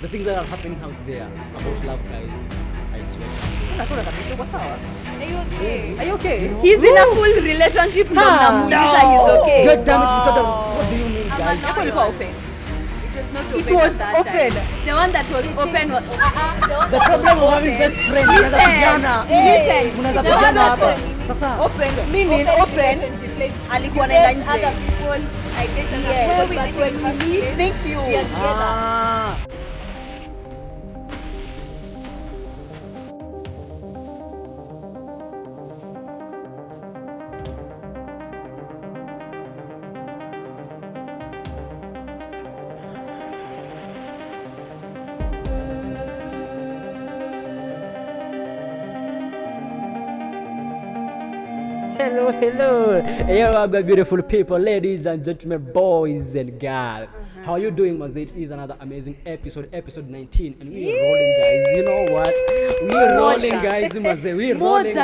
the things that are happening out there about love, guys. I swear. Are you okay? Are you okay? He's in a full relationship. No, he's okay. God damn it, what do you mean, guys? Yako ilikuwa open. It was open. The one that was open was The problem of having best friends. Unaweza pigana hapa. Sasa open. Meaning open. Alikuwa anaenda nje. I get Thank you. Hello. Hello, beautiful people, ladies and gentlemen, boys and girls. How are you doing, Mazee? It is another amazing episode 19, and we are rolling, guys. You know what? We are rolling, guys, Mazee. We are rolling.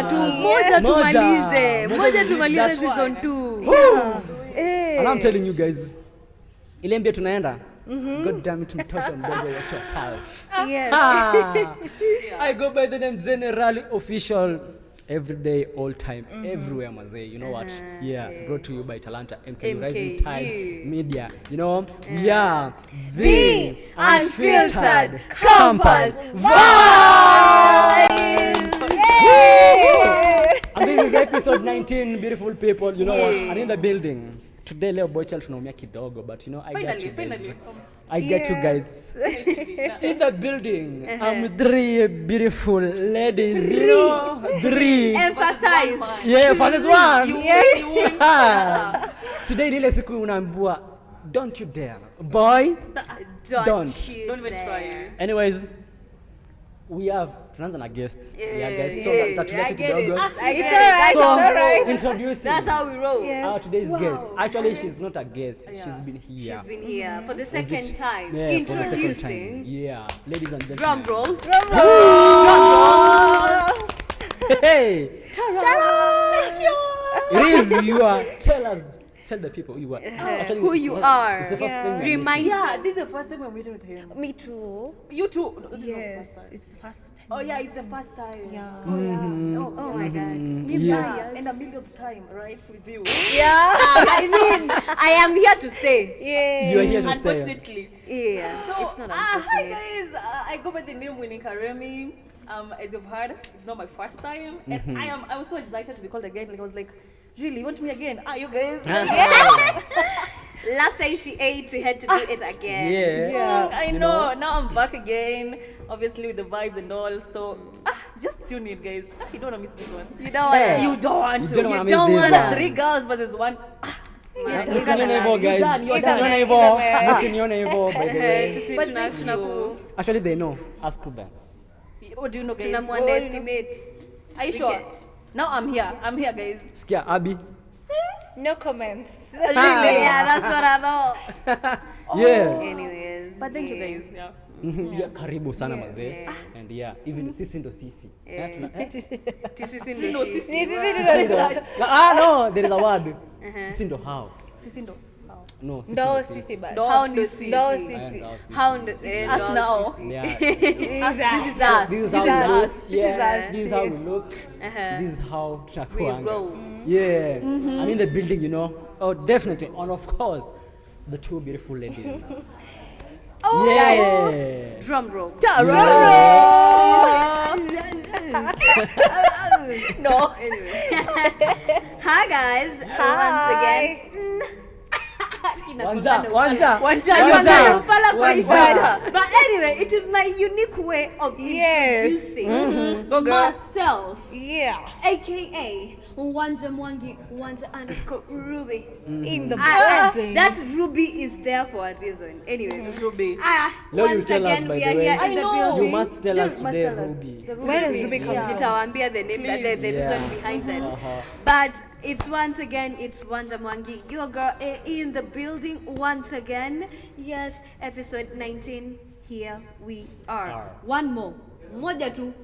Moja tumalize season 2. And I'm telling you guys, ile mbia tunaenda. God damn it, mtosha mdogo wa yourself. Yes. I go by the name Generally Official. Every day, all time, everywhere, Mazee. You know what? Yeah, brought to you by Talanta, MK Rising Tide Media. You know, the unfiltered campus vibe. And this is episode 19, beautiful people. You know what? I'm in the building. Today, Leo Boy Child tunaumia kidogo, but you know, I get you guys. I get you guys. In the building, I'm with 3 beautiful ladies. You know, 3. Emphasize. Yeah, first one. Yeah. Today, ile siku unaambiwa, don't you dare, boy. Don't even try. Anyways, we have tunaanza na guests. Yeah, guys. So that's kidogo. It's all right. Introducing. That's how we roll. Our today's guest. Actually, she's not a guest. She's been here. She's been here for the second time. Yeah, Introducing. for the second time. Yeah, ladies and Drum gentlemen. roll. Drum roll. Hey. Thank you. It is you are. Tell the people you are. Who you are. It's the first thing. Remind. Yeah, this is the first time I'm meeting with him. Me too. You too. No, this Yes, is not the first time. it's the first time. Oh yeah, it's the first time. Yeah. Oh my God. Yeah. And a millionth time, right, with you. Yeah. I mean, I am here to stay. Yeah. You are here to stay. Unfortunately. Yeah. So, It's not hi unfortunate. guys. I go by the name Winnie Karemi. As you've heard, it's not my first time, and I was so excited to be called again. Like I was like, really, you want me again? You guys? Last time she ate, she had to do it again. Yeah. I know. Now I'm back again, obviously with the vibes and all. So just tune in, guys. You don't want to miss this one. You don't want to. Yeah. You don't want to. You don't wanna miss don't this wanna. one. 3 girls versus 1. Listen your neighbor, guys. You're Listen your done. neighbor. Listen your neighbor, by the way. But Actually, they know. Ask them. What do you know, guys? underestimate. Are you sure? Now I'm here, guys. Skia, Abby. No comments. Really? Yeah, that's what I know. Yeah. Anyways. But thank you, guys. Yeah. Yeah, karibu sana mazee. And yeah, even sisi ndo sisi. Sisi No, there is a word. Sisi ndo how. Sisi ndo. No, sisi No, ndo sisi basi. How ndo sisi. No, And sisi. how sisi. How ndo Us now. Yeah. This is us. This is how we look. This is Yeah. us. This is how we look. This is how We tunakuanga. roll. Yeah. I'm in the building, you know. Oh, definitely. And of course, the 2 beautiful ladies. Oh, Yeah. Drum roll. No. Anyway. Hi guys. Hi. Once again. Wanja. But anyway, it is my unique way of introducing myself, Yeah. aka Wanja Mwangi, Wanja_Ruby. In the That building. Ruby is there for a reason. Anyway, Ruby. Now you once tell us, again, by we the are way. here in the building. You must tell us today, tell us. Ruby. Where does Ruby come from? Nitawambia the name, the reason behind that. But it's once again, it's Wanja Mwangi, your girl in the building once again. Yes, episode 19, here we are. One more. Moja tu.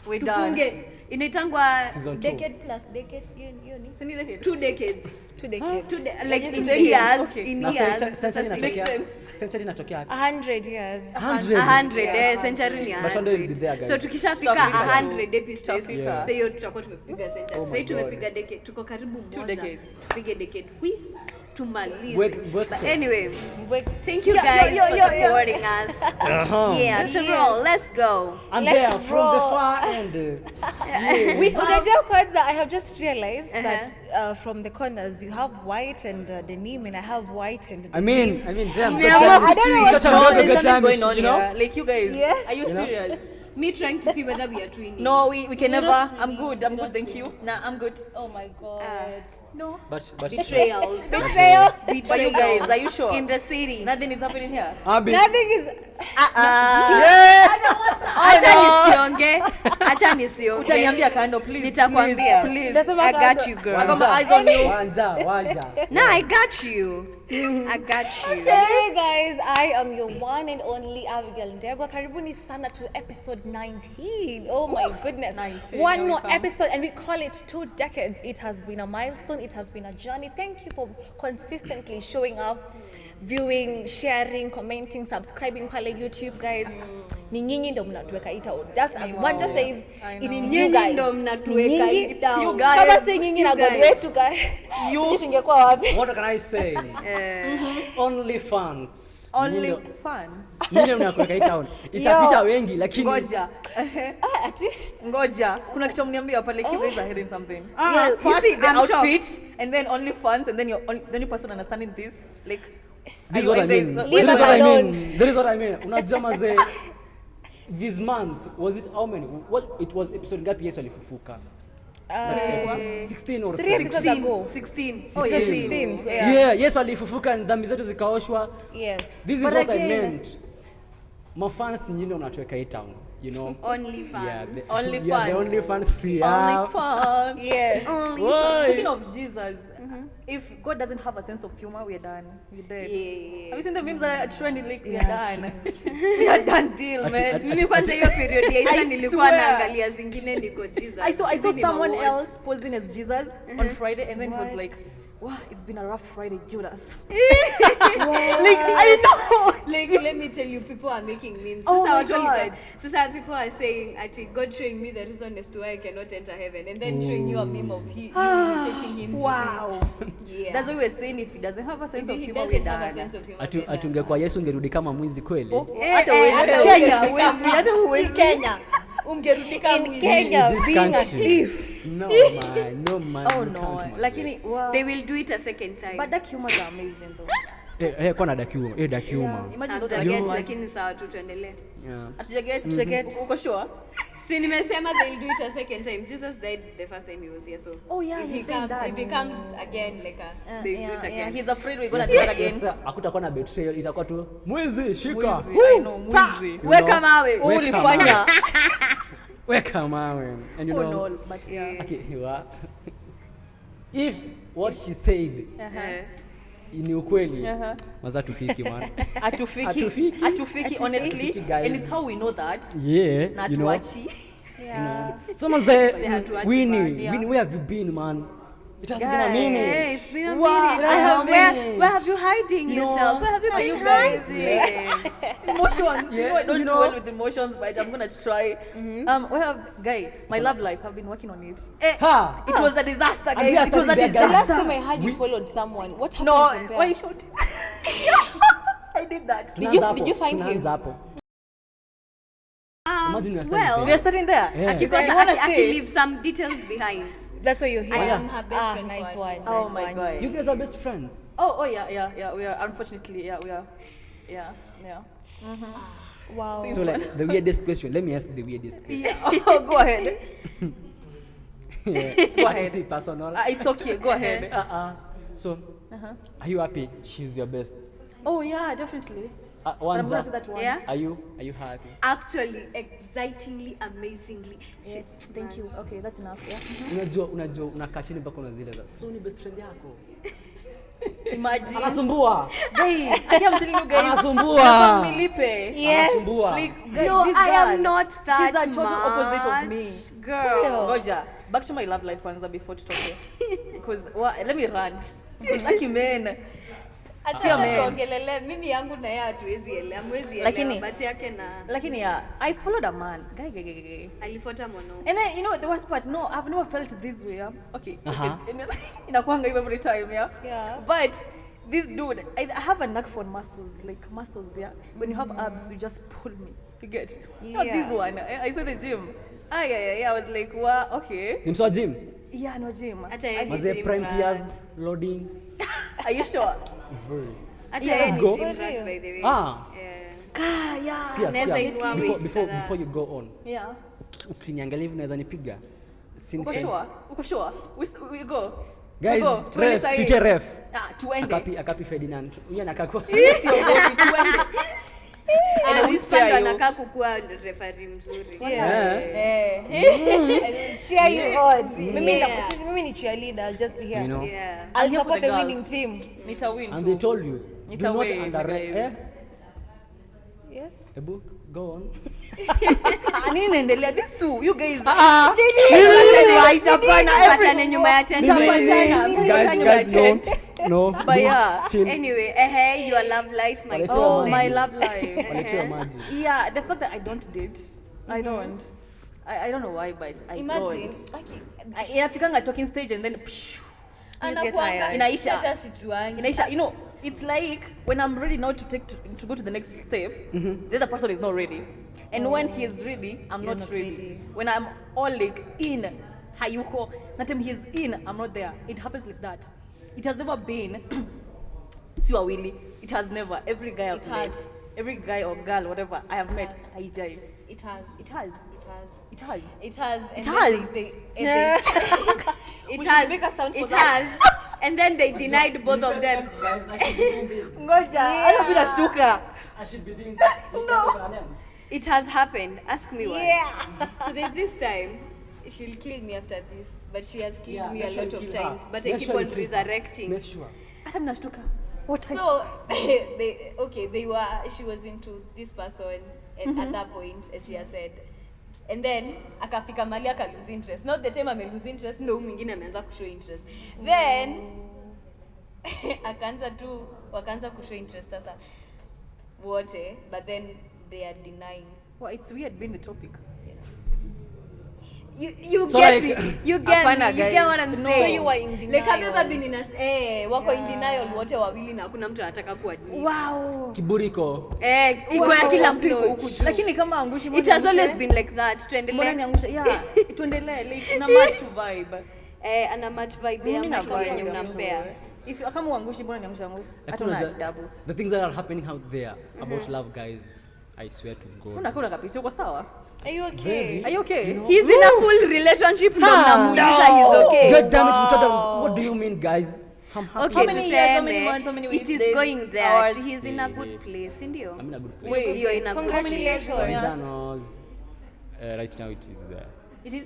We're done. Inaitangwa Season 2. decade plus decade. Hiyo ni? Sini decade. 2 decades. 2 decades. Like in decades. years. Okay. In Na years. century Makes inatokea. sense. Century inatokea. 100 years. 100 century ni But one day we'll be there, 100. guys. So tukishafika Tutafika 100 episodes, Tutafika. sasa hiyo tutakuwa tumepiga century. Oh Sasa my tumepiga decade, tuko karibu moja. 2 decades. Pige decade. Tumalize. Wait, But so- anyway, thank you guys for supporting us. Yeah, to roll. Let's go. And Let's there from the roll. far end. Unajua kwanza, I have just realized that from the corners you have white and the name, and I have white and the I mean, damn. I don't know what Such a No, very there's good something time, going on you know? here. Like you guys. Yes. Are you serious? Me trying to see whether we are twinning. No, we can You're never. not I'm twinning. good. I'm good. Thank you. Nah, I'm good. Oh my god. No. But Betrayals. Betrayal. But you guys, are you sure? In the city. Nothing is happening here. Abi. Nothing is Acha nisionge. Utaniambia kando, please. Nitakwambia. Please. Nasema I got kando. you, girl. I got my eyes on you. Waja. No, I got you. I got you. Hey guys, I am your one and only Abigail Ndegwa. Karibuni sana to episode 19. Oh my goodness. 19, One here more we come. episode and we call it 2 decades. It has been a milestone. It has been a journey. Thank you for consistently showing up, viewing, sharing, commenting, subscribing pale YouTube, guys. Ni nyinyi ndo mnatuweka ita. Just as one just says, I it know. is Nyinyi you guys. ndo mnatuweka Ni nyinyi. it down. You guys. Kama si nyinyi na You God guys. wetu guys. You tungekuwa wapi? What can I say? Only fans. Only fans. Nyinyi mnakuweka hii town. Itapicha wengi lakini Ngoja. Ati? Ngoja. Kuna kitu mniambia pale, you guys are hiding something. Yeah, you First see, the I'm outfit, shocked. and then only fans, and then you're the only person understanding this. Like, this is what I mean. Leave This is us what I alone. mean. That is what I mean. Unajua maze this month was it how many? What it was episode ngapi Yesu alifufuka? 16 or 3 episodes 17. ago. 16. Oh, yeah, 16. So, yeah. Yeah, Yesu alifufuka na dhambi zetu zikaoshwa. Yes. This is But what I again- meant. Mafans nyinyi unatuweka hii town, you know. Only fans. Yeah, the Only yeah, the fans. only fans we only have. fans. Yes. Only Why? Speaking of Jesus, if God doesn't have a sense of humor, we're done. We're dead. Yeah. Have you seen the memes that are trending? Like, we're done. We are done deal, man. Mimi kwanza hiyo period ya Isa I nilikuwa swear. naangalia zingine niko Jesus. I saw Hizi ni someone mawords. else posing as Jesus on Friday, and then he was like, "Wow, it's been a rough Friday, Judas." Like I know. Like let me tell you, people are making memes. Oh Sasa my watu walikuwa- God. Sasa people are saying, "Ati God showing me the reason as to why I cannot enter heaven," and then showing you a meme of you imitating him. Wow. Yeah. That's what we were saying. If he doesn't have a sense If of he humor, we're doesn't have a done. sense of humor. Atu then, atungekuwa Yesu ungerudi kama mwizi kweli. Hata Kenya, huwezi, hata huwezi. Kenya. Ungerudi kama In mwizi. Kenya, In this being a country. thief. No man, Oh you no, can't, man. lakini wow. They will do it a second time. But dark humors are amazing though. Kwa na dark humor. Dark humor. Imagine those are Hatujaget, You- lakini sawa tu tuendelee. Yeah. Hatujaget. Uko sure? Si nimesema they'll do it a second time. Jesus died the first time he was here, so Oh, yeah, if he he said comes, that. if he comes again, like they do it again. He's afraid we're gonna do that again. Sasa hakutakuwa na betrayal, itakuwa tu mwizi shika. Mwizi, I know, mwizi. You Weka know? mawe. Oh, ulifanya. Weka mawe. And you Oh know. no, but yeah. Okay, if what she said Eh. ni ukweli, Uh-huh. maza tufiki man. Atufiki. Atufiki. Atufiki, honestly. Atufiki, guys. And it's how we know that. Yeah, Na you know. tuachi. Yeah. So maze, hatuachi Winnie, bad. Yeah. Winnie, where have you been, man? It has been a Guys. minute. Hey, it's been a Wow, minute. I have Where have you hiding You know, yourself? Where have you are been you guys? hiding? Emotions. You know, I don't you do know. well with emotions, but I'm gonna try. We have guy, my love life. I've been working on it. Ha! It was a disaster, And we are guys. It was a starting there, The last disaster. time I heard you followed someone, what happened No, from there? why you shouting? I did that. Did you find him? Tunaanza hapo. Imagine you are standing well, We are starting there. Yeah. because You wanna I say can it? leave some details behind. That's why you're here. I am her best Ah, friend nice for one. Oh nice my one. god. You guys are best friends. Oh yeah. We are. Unfortunately, yeah, we are. Yeah. Wow. So like the weirdest question. Let me ask the weirdest question. Yeah. Oh, go ahead. Yeah. Go I ahead. see personal. It's okay. Go ahead. So, are you happy? She's your best. Oh yeah, definitely. But I'm Wanza, gonna say that once. Yeah. Are you happy? Actually, excitingly, amazingly. Yes. Thank you. Okay, that's enough. Yeah. Unajua unakaa chini mpaka una zile za so ni best friend yako. Imagine. Anasumbua. Guy, I am telling you guys. Anasumbua. Nilipe. Yes. Anasumbua. Like, No, this I girl, am not that she's a total opposite of me. Girl. Goja, back to my love life kwanza before tutoke. Because let me rant. Lucky men. Acha man. tuongelele mimi yangu na yeye hatuwezi elewa. Hamwezi elewa Lakini- but yake na Lakini yeah, I followed a man. Guy. alifuata mwanaume. And then, you know, the worst part, no, I've never felt this way. Yeah? Okay. Uh-huh. Inakuanga hivyo every time, yeah? Yeah. But this dude, I have a knack for muscles, like muscles, yeah? When you have abs, you just pull me. You get? Not this Yeah. one. I saw the gym. Yeah. I was like, wow, okay. Ni mswa gym. Yeah, no gym. Hata yeye ni Mazee gym prime rat. tears loading. Are you sure? Very. Hata Yeah, yeye let's ni go. gym rat by the way. Ah. Yeah. Yeah. Sikia, Never sikia. inua Before, weights before, kadhaa. before you go on. Yeah. Ukiniangalia hivi naweza nipiga. Since Uko sure? We go. Guys, We go. Tuende ref, sahi. teacher ref. Tuende. Akapi Ferdinand. Yeye anakaa kwa. Tuende. Ah, we this spare panda you. anakaa kukuwa referee mzuri. Cheer you on. Yeah. Mimi ni cheerleader. I'll just be here. You know. Yeah. I'll I'm here support for the the winning girls. team. Nita win. And too. they told you, Nita do not win, underrate. guys. Yes. Ebu, go on. Nini inaendelea? These two, you guys. Right, hapana, patane nyuma ya tent. Guys, no. But yeah. Chill. Anyway, your love life, my Walete Oh, maji. my love life. Waletewa maji. Yeah, the fact that I don't date. I don't. I don't know why, but I Imagine. don't. Inafikanga talking stage and then psh, Anakuanga Inaisha. hata sijuangi. inaisha. You know, it's like when I'm ready now to go to the next step, the other person is not ready. And when he is ready, I'm You're not not ready. ready. When I'm all like in, hayuko, na time he's in, I'm not there. It happens like that. It has never been si wawili. It has never. Every guy I've It met, has. every guy or girl, whatever I have met, haijai. It has. It has. It has. It has. It has. And It then has. It We has. should make a sound for It that. has. And then they denied both of them. Ngoja, hata bila shtuka. I should be doing that. It has happened. Ask me why. Yeah. So there's this time, she'll kill me after this, but she has killed me a lot of times. But I keep on resurrecting. Make sure. Hata mnashtuka. What time? So she was into this person and at that point, as she has said. And then akafika mali aka lose interest. Not the time ame lose interest, no mwingine ameanza kushow interest. Then wakaanza kushow interest sasa wote, but then they are denying. Well, it's weird being the topic. You So get like- me. You get Hapana, me. You guys. get what I'm No. saying. So you were in Like have you denial. ever been in a wako in denial wote wawili na hakuna mtu anataka kuadmit. Wow. Kiburiko. Iko ya kila mtu iko huku juu. Lakini kama angushi It has always been like that. mbona Tuendelee. niangusha? Yeah, tuendelee. Like una match to vibe. Ana match vibe ya Mimi mtu na yenye vibe unampea. If kama uangushi mbona niangusha yangu? Hata Lakini una unajua, adabu. the things that are happening out there about love, guys, I swear to God. Unakula kabisa uko sawa? Are you okay? Are you okay? He's in a full relationship ndo mnamuuliza he's okay. God damn it, mtoto. What do you mean, guys? I'm happy. Okay, many years, how many tuseme months, how many it weeks, is days, going there. hours? He's in a good place, ndio? I'm in a good place. Wait, You're in a good place. Congratulations. Originals, right now It is.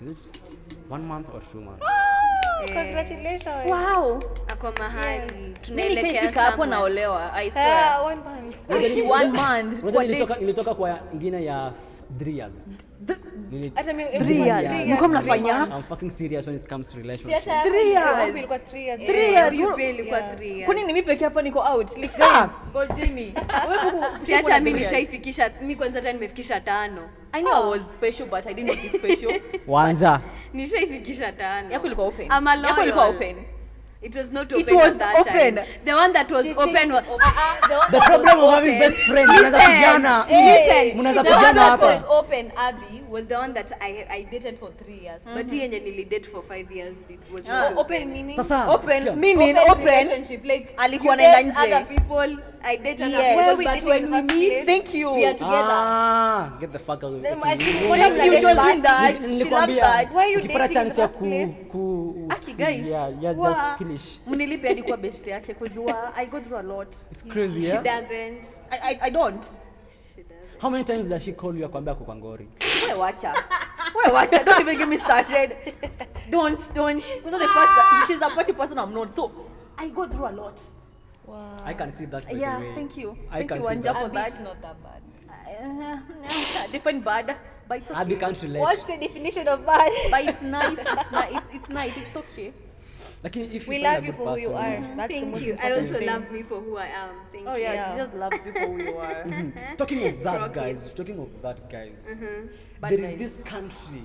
is it 1 month or 2 months? Congratulations. Wow. Ako mahali. Mimi Tunaelekea nikifika hapo somewhere. naolewa. I swear. 1 month. Aki 1 month. Unajua Kwa nilitoka date. nilitoka kwa ingine ya 3 years. Hata mimi 3 years. Mko mnafanya? I'm fucking serious when it comes to Si relationship. hata 3 years. ilikuwa 3 years. 3 years. You pay ilikuwa 3 years. Kwani ni mimi peke hapa niko out? Like guys, ngojeni. Wewe Si hata mimi nishaifikisha, mimi kwanza hata nimefikisha 5. I know I was special but I didn't know this special. Wanza. Nishaifikisha 5. Yako ilikuwa open. I'm a Yako ilikuwa loyal. open. It was not It open was at that open. time. The one that was open was The problem of having best friend, mnaweza pigana. Mnaweza the one pigana that was hapa. open, Abby, was the one that I dated for 3 years. But he yenye nilidate for 5 years it was not open. Open meaning. Sasa Open sikia. meaning Open open. relationship, like Alikuwa you anaenda date nje. other people, I date other Yes. people, we but dating when in we the first meet, place? Thank you. we are together. Get the fuck out of Then here. I think- What Thank you you. she was doing that. She loves Nilikwambia, that. Why are you ukipata dating in chance the ya first place? Aki, guy. yeah, Wow. just finish. Mnilipe hadi kwa best yake kuzua. I go through a lot. It's crazy, She yeah? doesn't. I don't. She doesn't. How many times does she call you akwambia ako kwa ngori? Wewe wacha. Don't even get me started. Don't. Because the fact that she's a party person I'm not. So I go through a lot. Wow. I can see that. By Yeah, the way. thank you. I Thank can you, see Wanja, that. for A that. bit's not that bad. Different bad, but it's okay. Abby can't relate. What's the definition of bad? But it's nice. It's nice. It's okay. Like if you We find a love you good for who you person, are. That's the Thank most you. I important also thing. love me for who I am. Thank Oh you. yeah, Yeah. he just loves you for who you are. Talking of that, Rocket. guys. Talking of that, guys. Bad There is guys. this country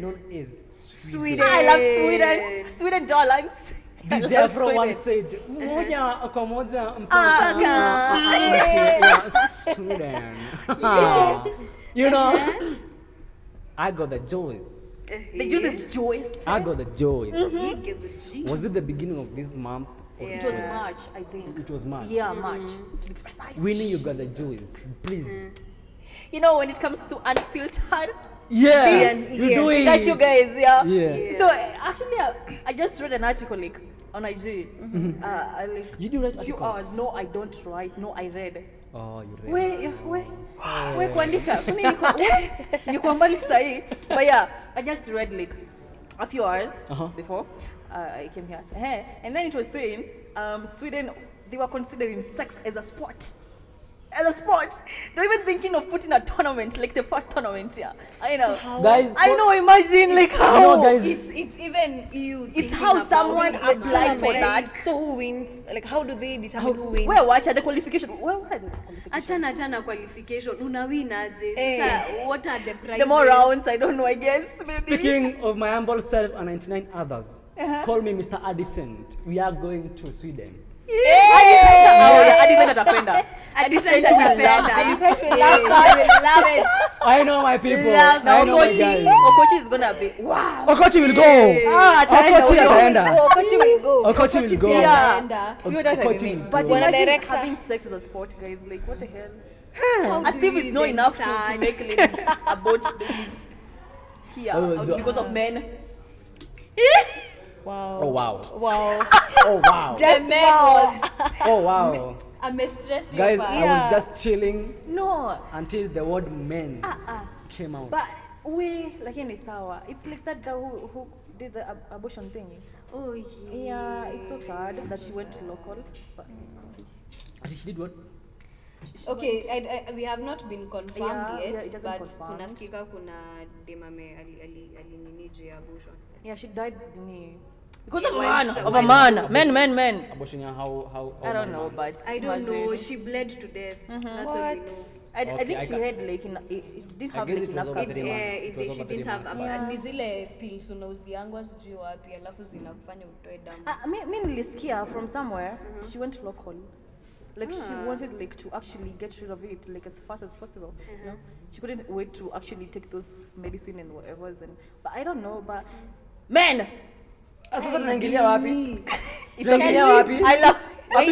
known as Sweden. I love Sweden. Sweden darlings. I DJ love Afro once Sweden. said, "Moja kwa moja Ah, mpaka Sweden." You know, I got the joys. The juice is Joyce. I got the joys. You get the G. Was it the beginning of this month? Or It was March, I think. It was March. Yeah, March. To be precise. Winnie, you got the joys. Please. You know, when it comes to unfiltered, Yeah, Yes, you yes. do it. that you guys, yeah. Yeah. So actually, I just read an article like on IG. Like You do write few articles? hours. No, I don't write. No, I read. Oh, you read. We kuandika. Kuni niko mbali sahi. But yeah, I just read like a few hours before I came here. And then it was saying Sweden, they were considering sex as a sport. As a sport. They were even thinking of putting a tournament, like the first tournament, yeah. I know. Guys, I know, imagine like how. You know, guys, It's even you. It's thinking how about someone it. applied for that. So who wins? Like, how do they determine who wins? Where watch the qualification? Where are the qualifications? Achana qualification. Unawin aje. Eh. Sasa, what are the prizes? The more rounds, I don't know, I guess. Maybe. Speaking of my humble self and 99 others, call me Mr. Addison. We are going to Sweden. Addison atapenda. Addison will atapenda. love this. Addison will love it. I know my people. Love I know my Okochi. guys. Okochi is gonna be wow. Okochi will go. Okochi ataenda. Okochi will go. Okochi will go. Yeah. Ataenda. You know that I Okochi mean. will But go. Wanna imagine director. having sex as a sport, guys. Like what the hell? How As do if you it's not even enough to start? make ladies abort babies here Oh, so- because of men. Wow. Oh wow. Wow. Oh wow. Just The man wow. Oh wow. I'm stressed. Guys, I Yeah. was just chilling No. until the word men came out. But we lakini sawa. It's like that guy who did the abortion thing. Oh yeah. Yeah, it's so sad that she went to local. But She did what? Okay, we have not been confirmed Yeah, yet, yeah, it doesn't but confirmed. kunasikika kuna demame alinini juu ya abortion. yeah, she died because Yeah, of a when man. she- Of a man. Men. Abortion, how I don't know, but I don't know. imagine. She bled to death. That's all we What? know. I Okay, think I she can- had like it didn't I have guess like it was enough over coverage. 3 months. If It was she over didn't 3 have months, ni zile pills unauziangwa sijui wapi alafu zinakufanya utoe damu. Me nilisikia from somewhere she went local. Like she wanted like to actually get rid of it like as fast as possible. You know, she couldn't wait to actually take those medicine and whatever. And but I don't know. But men, Sasa tunaingilia wapi? Tunaingilia wapi? I love. Abi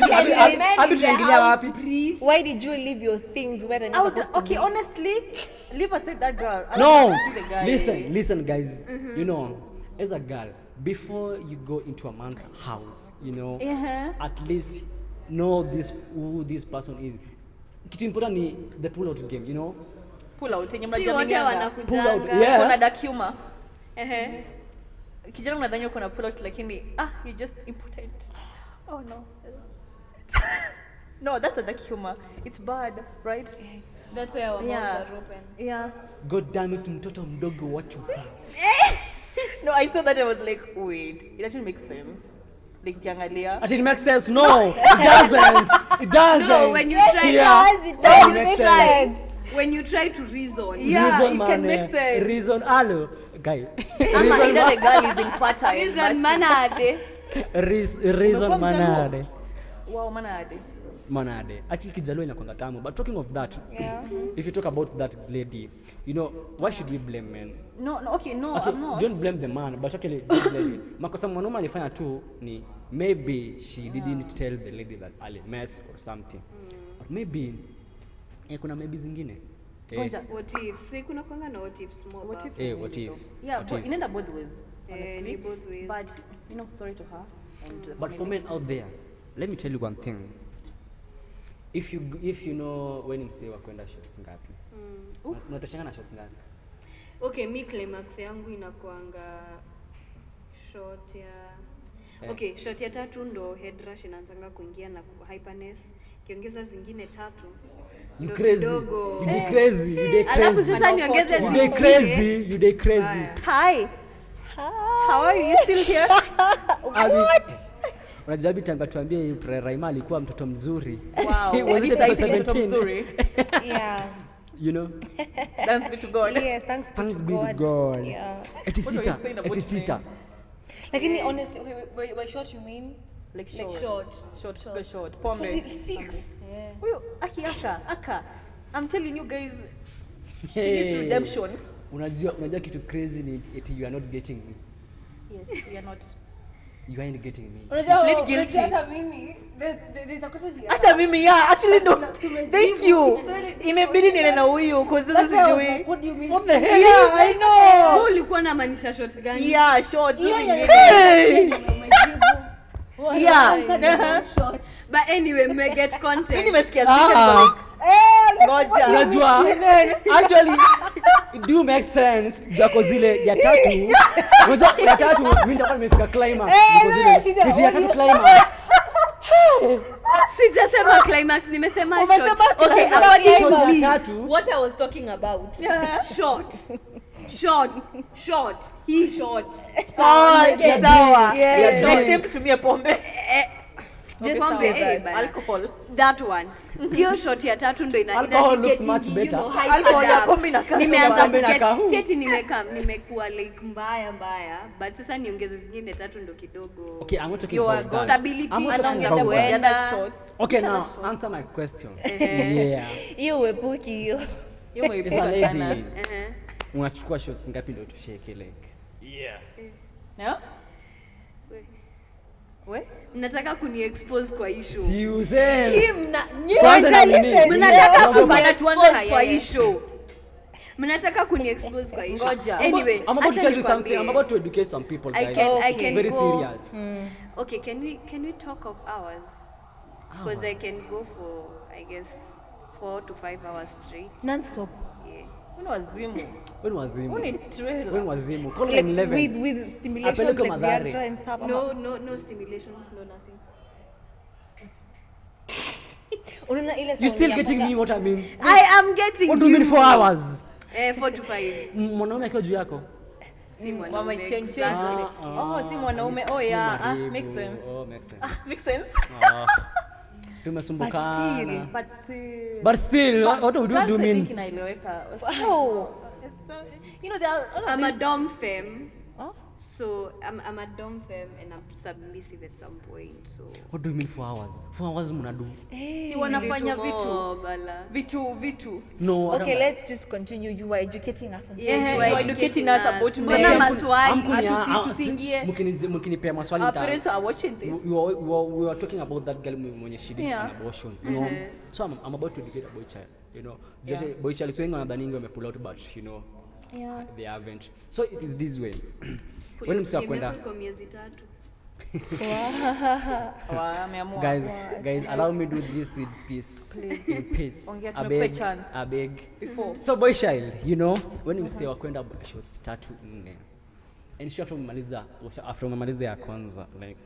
tunaingilia wapi? Why did you leave your things where they're not supposed to Okay, be? honestly, leave aside that girl. I No. want to see the guy. Listen, guys. You know, as a girl, before you go into a man's house, you know, at least know who this person is. Kitu important ni the pull out game, you know. Pull out. Yenye Si mnajua wote minganga. Pull out. wanakujanga. Yeah. Kuna dark humor. Kijana unadhani uko na pull out lakini you just impotent. Oh no. No, that's a dark humor. It's bad, right? That's why our mouths Yeah. are open. Yeah. God damn it, mtoto mdogo, watch yourself. No, I saw that I was like, wait, it actually makes sense. Like ukiangalia. Actually, it makes sense. No, it doesn't. It doesn't. No, when you try it does It make makes sense. when you try to reason. Yeah, Reason, it man, can make sense. Reason, hello, guy. Ama either the girl is infertile. Reason manade. Reason Umekuwa mjaluo? manade. Wow, manade. Manade. Actually, Kijaluo inakwanga tamu. But talking of that, if you talk about that lady, you know, why should we blame men? No, okay, no, Okay, I'm not. don't blame the man, but actually don't blame it. Makosa mwanaume alifanya tu ni maybe she didn't tell the lady that ali mess or something. But maybe kuna maybe zingine. Gonja. What if? Si kuna kwanga na what ifs more. What if? What if? Yeah, What but if? inaenda both ways, honestly. ni both ways. But you know, sorry to her. And the But for family. men out there, let me tell you one thing. If you know when msee wa kwenda shots ngapi? Unatoshana na shots ngapi? Okay, mi climax yangu inakuanga short ya Okay, shot ya tatu ndo head rush inaanzanga kuingia na hyperness. Kiongeza zingine tatu. You ndo crazy. kidogo. You dey crazy. You dey Alafu crazy. sasa niongeze You dey crazy. You dey crazy. Haya. Hi. How are you? You still here? What? Unajua Bitanga tuambie Raima alikuwa mtoto mzuri. Wow. Was it Sasa episode hivi mtoto 17? mzuri. Yeah. You know? Thanks be to God. Yes, thanks be to God. Yeah. Eti What were sita. you saying about Eti sita. me? Lakini honestly, okay, by short you mean? Like Like short. short. Short. Short. Pombe. 6. Huyo aka. I'm telling you guys, she Hey. needs redemption. Unajua kitu crazy ni eti you are not getting me. Yes, we are not. You aren't getting me. Plead guilty. Hata mimi, there's a question here. Hata mimi actually no. Thank you. Imebidi niende na huyu cause sasa sijui. What do you mean? What the hell? Yeah, I know. Wewe ulikuwa unamaanisha shot gani? Yeah, short. Hey! Yeah. Short. But anyway, me get Mimi content. nimesikia Ah. like ngoja. Unajua actually it do make sense jako zile ya tatu. Unajua ya tatu mimi nitakuwa nimefika climax because zile vitu ya tatu climax. Sijasema climax, nimesema Umesema short. climax. Okay, Umesema according to climax. me, Tatu. what I was talking about. Yeah. Short. He short. Sawa. Yeah. Next Yeah. time tutumie pombe. Just sawa. pombe, bana. Alcohol. That one. Hiyo shot ya tatu ndo Alcohol looks getting, much better. hyped Alcohol ya up. pombe inakaa Nimeanza pombe kuget- inakaa, si ati nimekuwa like mbaya but sasa niongeze zingine tatu ndo kidogo. Okay, I'm not talking You are about that. stability I'm not talking Anaongea about kwa that. Kuenda. other shots. Okay, now answer my question. Yeah. Hiyo uepuki hiyo. Hiyo As a umeibuka sana. lady, Uh-huh. unachukua shots ngapi ndio tusheke like? Yeah? We? Mnataka kuni-expose kwa issue. Si useme. Kwanza na nini? Mnataka Ngoja. kufanya Tuanze tuanze na kwa yeye. issue. Mnataka kuni-expose kwa issue. Ngoja. Anyway, I'm about to acha tell you nikwambie. something. I'm about to educate some people, I guys. can It's very go- serious. Okay, can we talk of hours? Because I can go for, I guess, 4 to 5 hours straight. Non-stop. Yeah. Una wazimu. When wazimu? Uni trailer. When wazimu? Call Like 11. with stimulation Apeleke like Mathare. Viagra and stuff. No stimulations, no nothing. Unaona ile You sound still ya getting mpaka- me what I mean? I am getting What do you mean 4 hours? 4 to 5. Mwanaume akiwa juu yako? Si mwanaume, Wamechange. exactly. Oh, si mwanaume. Oh yeah. Maribu. Makes sense. Oh, makes sense. Makes sense. Tumesumbukana. But still. But still, what do you Girls, I mean? think inaeleweka. Wow. You know, there are all of I'm a these- dom femme. Huh? So I'm a dom femme and I'm submissive at some point. So What do you mean 4 hours? 4 hours mnadu? si wanafanya Oh, bala. vitu. No. I Okay, don't- let's just continue. You are educating us on Yeah, You are you are educating us about Mbona men. maswali? tusiingie. Mkinipea maswali Our nita- parents are watching this. we were talking about that girl mwenye she did Yeah. an abortion, you know. So I'm about to debate a boy child, you know. Just boy child so wengi wanadhani wamepull out but you know Yeah. they haven't. So it is this way. When msio kwenda Nimekuwa miezi 3. Wameamua. guys allow me do this in peace. In peace. Ongea, I tumekupe beg, chance. I beg. Before. So boy child, you know, when msio kwenda shots 3-4 and sure after umemaliza ya kwanza like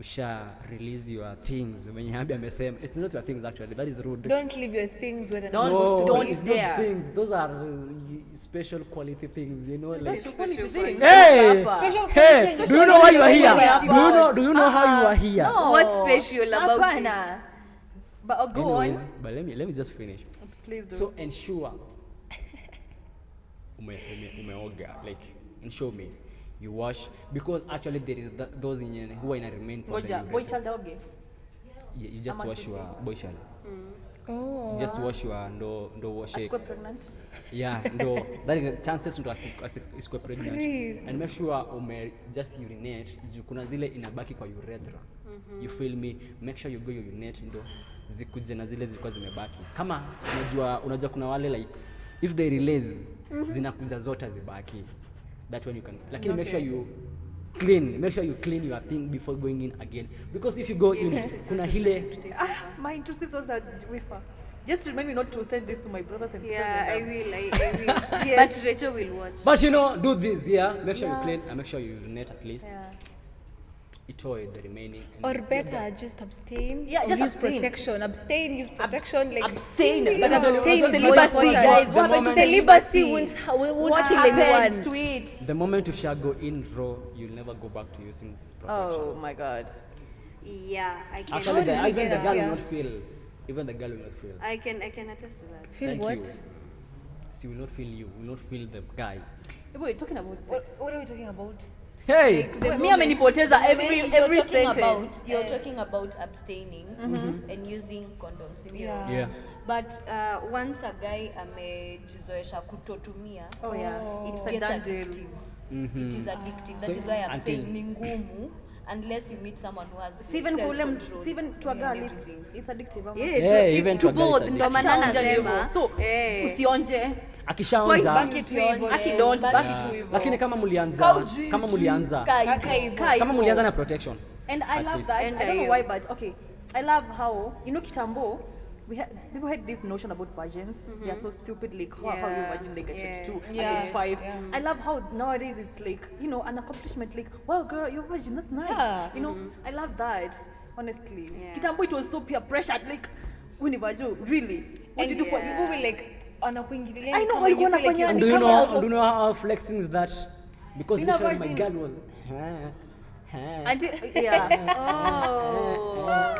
usha release your things when Habi amesema it's not your things actually, that is rude. Don't leave your things with Don't- No, don't it's dare. not things. Those are special quality things, you know. Like, Hey! hey, Special hey, quality, do you know why you are here? About- Do you know how you are here? No. What's special about Hapana. But go Anyways, on. but let me just finish. Please do. So ensure umeoga, like ensure me you wash because actually there is those in who are in a remain for the Ngoja, boy urethra. child oge. You just Ama wash sisi. your boy child. Oh. Just wash your ndo wash it. Asikuwe pregnant. Yeah, ndo that is chances ndo asikuwe pregnant. And make sure just urinate juu kuna zile inabaki kwa urethra. You feel me? Make sure you go urinate ndo zikuje na zile zilikuwa zimebaki. Kama unajua kuna wale like if they release zinakuza zote zibaki. That one you can. Lakini make sure you clean your thing before going in again because if you go in kuna hile My intrusive thoughts are wafer. Just remind me not to send this to my brothers and sisters. Yeah, I and will. But Rachel will watch. but you know do this, yeah, make sure you clean and make sure you urinate at least. Yeah. itoe the remaining. and Or better, just abstain. Yeah, or just use abstain. protection. Abstain, use protection. Like Abstain. But abstain is more Celibacy, important. guys. What happened to Celibacy celibacy? won't What kill happened anyone. to it? The moment you shall go in raw, you'll never go back to using protection. Oh my God. Yeah, I can. Actually, How do you even say the that? girl Yeah. will not feel. Even the girl will not feel. I can attest to that. Feel Thank what? you. She will not feel you. Will not feel the guy. Hey, boy, talking about sex. What are we talking about? Hey. Me amenipoteza every sentence. You're talking about abstaining and using condoms. Ndio? Yeah. Yeah. But once a guy amejizoesha kutotumia, Oh yeah, it it's a gets done deal. addictive. It is addictive. That So is why I'm until- saying ni ngumu unless you meet someone who has Even for them, self-control even to a girl, and it's, everything. it's addictive. Yeah, even to a guy it's ndo maana Akishaonja ni hivyo. nasema So, usionje. Akishaonja. Back it to hivyo. Aki don't, back Yeah. it to hivyo. Lakini kama mulianza, Kaujui, kama mulianza, Kaka hivyo. Kai kama hivyo. mulianza na protection. And I At love least. that. And I don't know I- why, but okay. I love how, you know, Kitambo, people had this notion about virgins. They are so stupid, like how you Yeah. imagine like at Yeah. 22, Yeah. at 25. Yeah. I love how nowadays it's like, you know, an accomplishment, like, wow, girl, you're virgin, that's nice. Yeah. You know, I love that, honestly. Yeah. Kitambo, it was so peer pressured, like, Univajo, really? What did you do for People will like wanakuingilia. I know, kama walikuwa you feel like wanafanya you're Do you Come know? out of- Do you know how flexing is that? Because Being a literally my virgin. girl was. Until, yeah. Oh.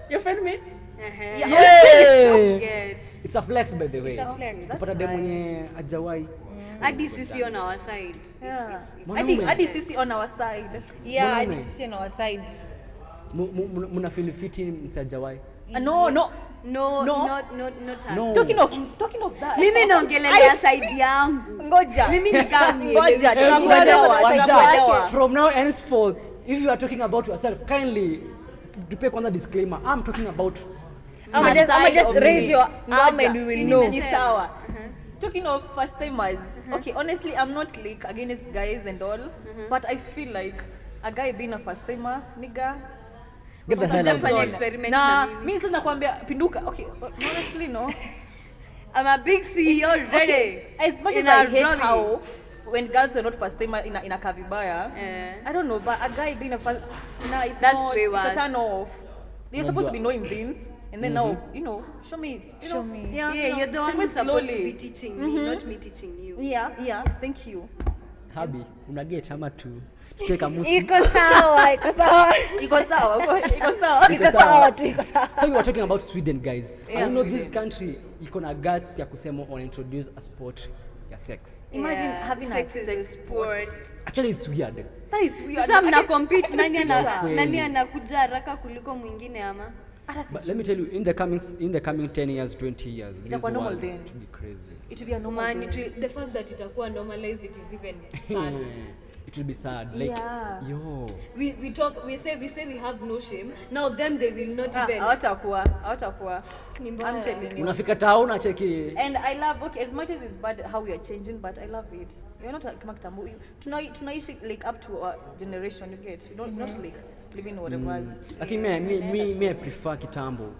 You feel me? Yeah. Yeah. Get. It's a flex by the way. It's a flex. Kupata dem mwenye hajawai. Hadi sisi on our side. Yeah. Mwanaume. Hadi sisi on our side. Yeah, Mwanaume. this is on our side. Muna feel fiti msajawai. No. No, No. not her. No. Talking of that. Mimi naongelelea side yangu. Ngoja. Mimi ni kama Ngoja, Hey, tunakuelewa, Wanja, tunakuelewa. from now henceforth, if you are talking about yourself, kindly tupe kwanza disclaimer. I'm talking about I'ma just raise your arm and we will know. Ni sawa. Talking of first timers, okay, honestly, I'm not like against guys and all, but I feel like a guy being a first timer, nigga. get the hell out of Fanya here. experiment Na na mimi. mimi sasa nakwambia pinduka. Okay, honestly no. I'm a big CEO already. As much as In I a hate rally. how when girls were not first timer in a kavibaya, Yeah. I don't know, but a guy being a first, nah, it's That's not, way it's a worse. turn off. You're supposed to be knowing things, and then now, you know, show me. You Show know, me. Yeah, Yeah, you're the one take me who's supposed to slowly. be teaching me, not me teaching you. Yeah, thank you. Habi, unaget ama tuteka musi. Iko sawa, iko sawa. Iko sawa, iko sawa. Iko sawa tu, iko sawa. So we were talking about Sweden, guys. Yeah, And you know this Sweden. country iko na guts ya kusema wana introduce a sport ya sex. Imagine Yeah, having sex a is sex a sport. Actually it's weird. That is weird. Sasa mna compete nani Kweli. nani anakuja haraka kuliko mwingine ama? But let me tell you, in the coming 10 years, 20 years, this Itakuwa normal world then. to be crazy. It will be a normal Man, thing. the fact that itakuwa normalized, it is even sad. It will be sad. Like, Yeah. yo. We talk, we say we have no shame. Now them they will not even. Hawatakuwa. Ni mbaya. I'm telling you. Unafika town unacheki. And I love, okay, as much as it's bad how we are changing, but I love it. You're not like kama kitambo. Tunaishi like up to our generation, you get. You don't not like living whatever. Lakini me I prefer kitambo.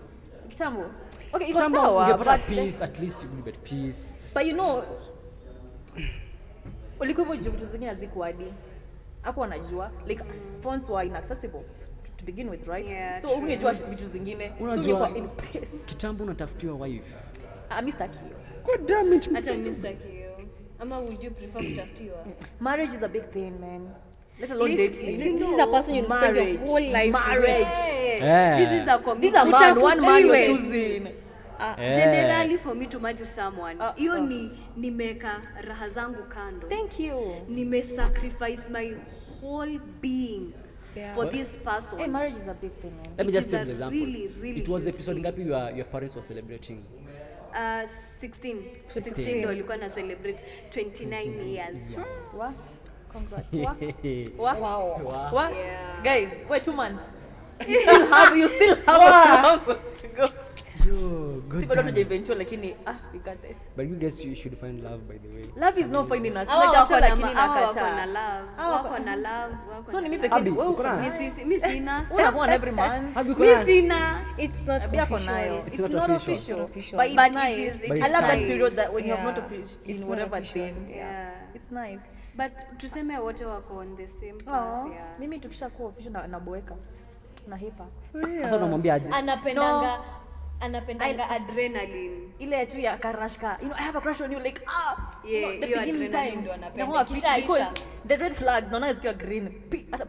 Kitambo. Okay, iko Kitambo sawa, ungepata but peace, at least you will get peace. but you know ulikuwa hivyo juu vitu zingine hazikuadi. Hapo wanajua like phones were inaccessible to begin with, right? Yeah, So true. ungejua vitu zingine. So Unajua ungekuwa in pace. kitambo unatafutiwa wife. Mr. Kio. God damn it. Hata mimi sitaki hiyo. Ama would you prefer kutafutiwa? Marriage is a big thing, man. Let alone dating. This is a person you spend your whole life Marriage. Hey, Yeah. this is a These commitment. are man, one man you're Utafutiwe. choosing. Generally for me to marry someone, Ah, hiyo ni nimeka raha zangu kando. Thank you. Nime-sacrifice my whole being Yeah. for this person. Hey, marriage is a big thing, man. Let me It just is take a an example. really, really It was huge episode thing. ngapi your parents were celebrating? 16 ndo alikuwa na celebrate 29 years. What? Congrats. What? Wow. What? Yeah. Guys, wait 2 months. You still have a long way to go. Yo, Si good bado damn. tujaeventua lakini we got this. But you guys you should find love by the way. Love is not finding us. Hawa wako Tunatafuta na lakini hawa wako nakataa. na love. Hawa wako- Wako na love. Wako So ni na mimi love. pekee Abi, wewe uko na- Mimi sina. unakuwa one every month. Habi Mimi kuna. sina. It's not Abi yako nayo. official. It's It's not not official. official. It's not official. But it's But it nice. is- But I love that nice. period that when you have not Yeah. official It's in not whatever official. things. Yeah. It's nice. But tuseme wote wako on the same Oh, path, yeah. mimi tukishakuwa official na boeka na hipa. Sasa unamwambia aje? Anapendanga adrenaline. Ile tu ya karashka. You know, I have a crush on you like Yeah, the hiyo beginning adrenaline times. ndo anapenda. Inakuwa Kisha fit because isha. the red flags naona zikiwa green,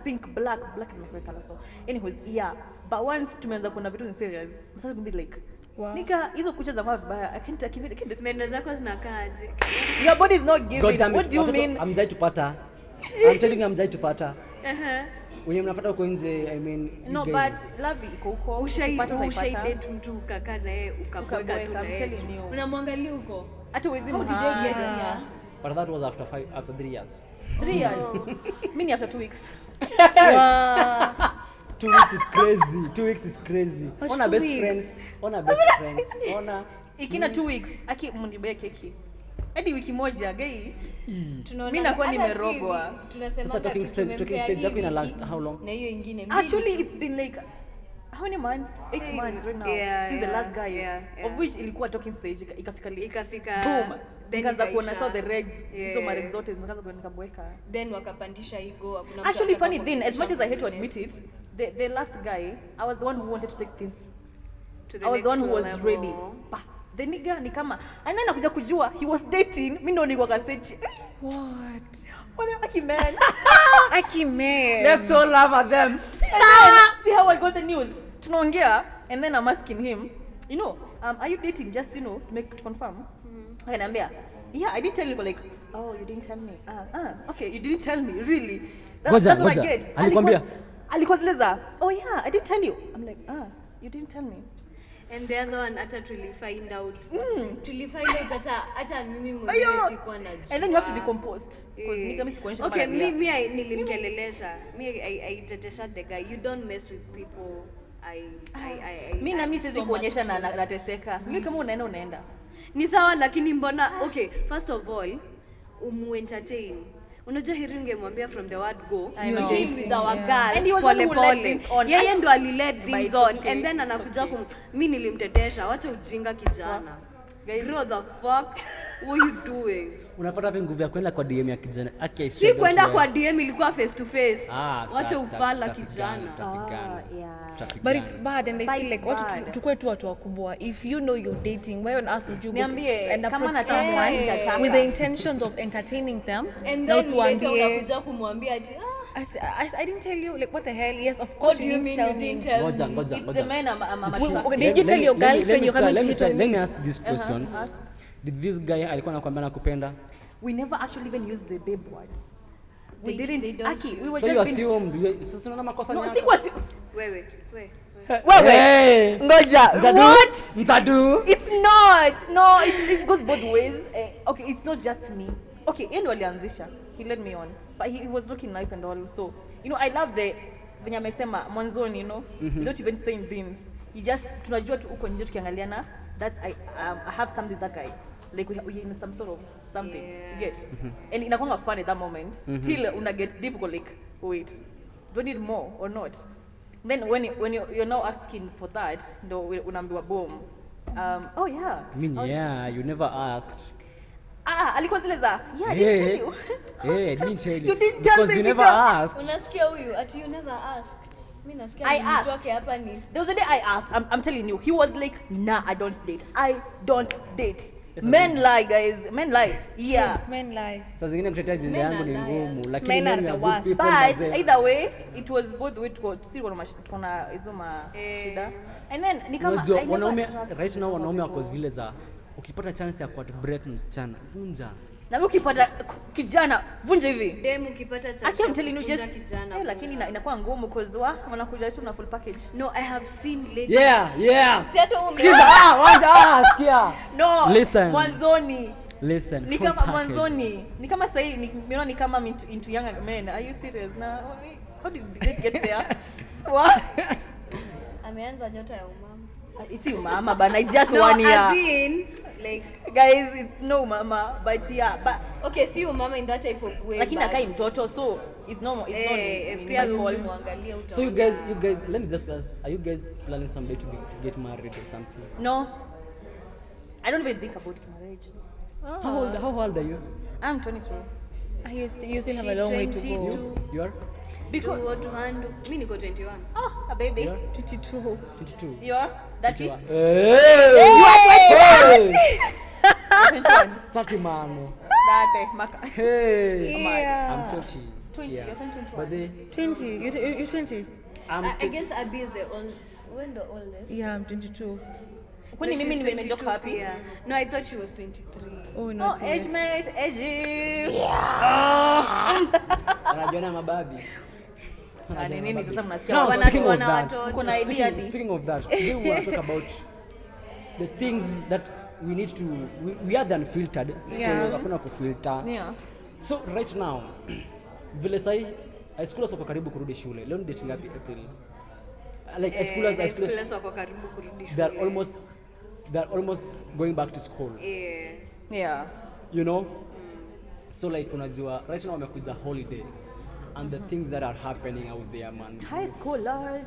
pink, black is my favorite color. So anyways, yeah. But once tumeanza kuona vitu ni serious, sasa kumbe like Wow. nika hizo kucha za mwa vibaya. I can't. Meno zako zinakaaje? Your body is not giving. God damn it. What do you Watoto, mean? hamjai tupata. I'm telling you hamjai tupata. Wenye mnapata huko nje, I mean, you No, guys. but love iko huko. Ushaidate mtu ukakaa naye ukabweka tu Ukabweka, I'm naye. telling you. Unamwangalia huko. Hata uwezi How did they get mhaya. here? But that was after 3 years. 3 years. Mimi after 2 weeks. Wow. 2 weeks is crazy. 2 weeks is crazy. What's On our 2 best weeks? friends. On our best friends. On our... Ikina 2 weeks. Aki mnibebe keki. Hadi wiki moja gai. Tunaona Mimi nakuwa hata nimerogwa. tunasema Sasa talking stage yako ina last how long? na hiyo ingine Actually it's been like how many months? 8 months right now. Yeah, Since the yeah, last guy. yeah. Of which ilikuwa talking stage ikafika ikafika boom. then Nikaanza kuona ikaisha. saw the regs. Yeah. So maregs zote zikaanza kuona nikabweka. Then wakapandisha ego hakuna mtu Actually anataka funny thing, as much as I hate to competition admit it, the last guy, I was the one who wanted to take things. to the I was the one who next was level. ready. But the nigga ni kama ana nakuja kujua he was dating, mimi ndo nilikuwa kasechi. What? Wala aki man. Aki man. Let's all laugh at them. And then, see how I got the news. Tunaongea and then I'm asking him, you know, are you dating just to confirm? Akaniambia, yeah, I didn't tell you, but like, oh, you didn't tell me. Okay, you didn't tell me, really. That's what I get. Alikwambia? Alikuwa zileza, oh yeah, I didn't tell you. I'm like, you didn't tell me. And the other one hata tulifind out hata mimi Ayo. mwenyewe sikuwa najua. And then you have to be composed. Because Eh. nigga mimi sikuonyesha Okay, kama nalia. me nilimkelelesha. I tetesha the guy. You don't mess with people. Mimi na mimi siwezi so kuonyesha much close. nateseka. Mimi kama unaenda. Ni sawa lakini mbona okay, first of all entertain. Unajua heri ungemwambia from the word go. I know. Deal with our Yeah. girl. And he was pole the one who let pole. things on. Yeye ndo alilet But things it's on okay, and then it's anakuja okay. mimi nilimtetesha. Wacha ujinga kijana. Guys, Grow the fuck. What you doing? Unapata wapi nguvu ya kwenda kwa DM ya kijana? I Si kwenda kwa DM ilikuwa face to face. Ah, Wacha ufala tutapigana, kijana. tutapigana. yeah. Tutapigana. But it's bad and I But feel it's like watu bad. tukue tu watu wakubwa. If you know you're dating, why on earth would you go to Niambie, and kama approach nataka someone nitataka. with the intentions of entertaining them? And Na then later usiwaambie, unakuja kumwambia ati I didn't tell you. Like, what the hell? Yes, of what course do you you need mean to tell you me. didn't tell Ngoja, me? ngoja, It's ngoja. the men I'm attracted. Did you tell your girlfriend you're coming to hit on Let me me? ask these questions. ask. Did this guy alikuwa anakuambia nakupenda? We never actually even used the babe words. We They didn't. don't Aki, we were So you just being... assumed, sasa unaona makosa ni No, yako? sikuwa Wewe. wewe. Hey! Ngoja. Mtadu? What? Mtadu? It's not. No, it goes both ways. Okay, it's not just me. Okay, yeye ndo alianzisha. He led me on. But he was looking nice and all. So, I love the venye amesema mwanzoni, without even saying things. You just tunajua tu uko nje tukiangaliana. That's I have something with that guy. Like we in some sort of something. You get? And inakuwa fun at that moment. Till una get difficult like wait. Do I need more or not? Then when you're now asking for that, ndo unaambiwa boom. Oh yeah. I mean, yeah, you never asked. Alikuwa zile za yeah, I didn't tell you. Hey, I didn't tell you. You didn't tell because me you never because- asked. Unasikia huyu ati you never asked. Mimi nasikia I asked. nitoke hapa ni There was a day I asked, I'm telling you, he was like, nah, I don't date. I don't date. Men lie, guys. Men lie. Yeah. Men lie. Saa zingine kutetea jina yangu ni ngumu, lakini Men are mimi the are good worst. people But mazee. either way, it was both way to go. See kuna hizo shida. And then ni kama Unajua, I never wanaume attract right now people. wanaume wako vile za ukipata chance ya break msichana vunja. Na ukipata kijana vunja hivi. dem ukipata chance. Aki, I'm telling you just kijana. lakini inakuwa ngumu because wanakuja tu na full package. No, I have seen ladies. Yeah. Si hata ume- Sikiza, sikia. No. Listen. Mwanzoni. Listen. Ni full kama package. mwanzoni. Ni kama sasa ni kama into younger men. Are you serious? Na how did they get there? What? Ameanza nyota ya umama. Isi mama bana, it's just No, 1 year. as in, like, Guys, it's no mama, but yeah, but okay, si umama in that type of way. lakini but- akai mtoto, so it's normal, it's not pia my fault. ukimwangalia utaona. So you guys, let me just ask, are you guys planning someday to get married or something? No, I don't even think about marriage. How old are you? I'm 22. You still have a long way to go. 22. You are Because To handle. Mi niko 21. a baby. You are 22. 22. You're 30. You are- Hey! 21. 30 man. That maka. Hey. Yeah. I'm 20. 20. Yeah. You're 21. But they 20. You're 20? I'm I guess Abby is the old. When the oldest? Yeah, I'm 22. Kwani No, mimi she's nimetoka 22 wapi? pia. No, I thought she was 23. Oh, Oh, not age yet. mate, age. anajiona mababi. Ni nini sasa mnasikia? Now, Wana- speaking of wana that, watoto. Kuna idea hadi. speaking of that, today we want to talk about the things that we need to, we are the unfiltered, so Yeah. hakuna kufilter. Yeah. So right now, vile sahi, high schoolers wako karibu kurudi shule. Leo ni date ngapi? April. Like high schoolers, Schoolers wako karibu kurudi shule. they're almost going back to school. Yeah. Yeah. You know? So like unajua, right now wamekuja holiday. And the things that are happening out there, man. High schoolers.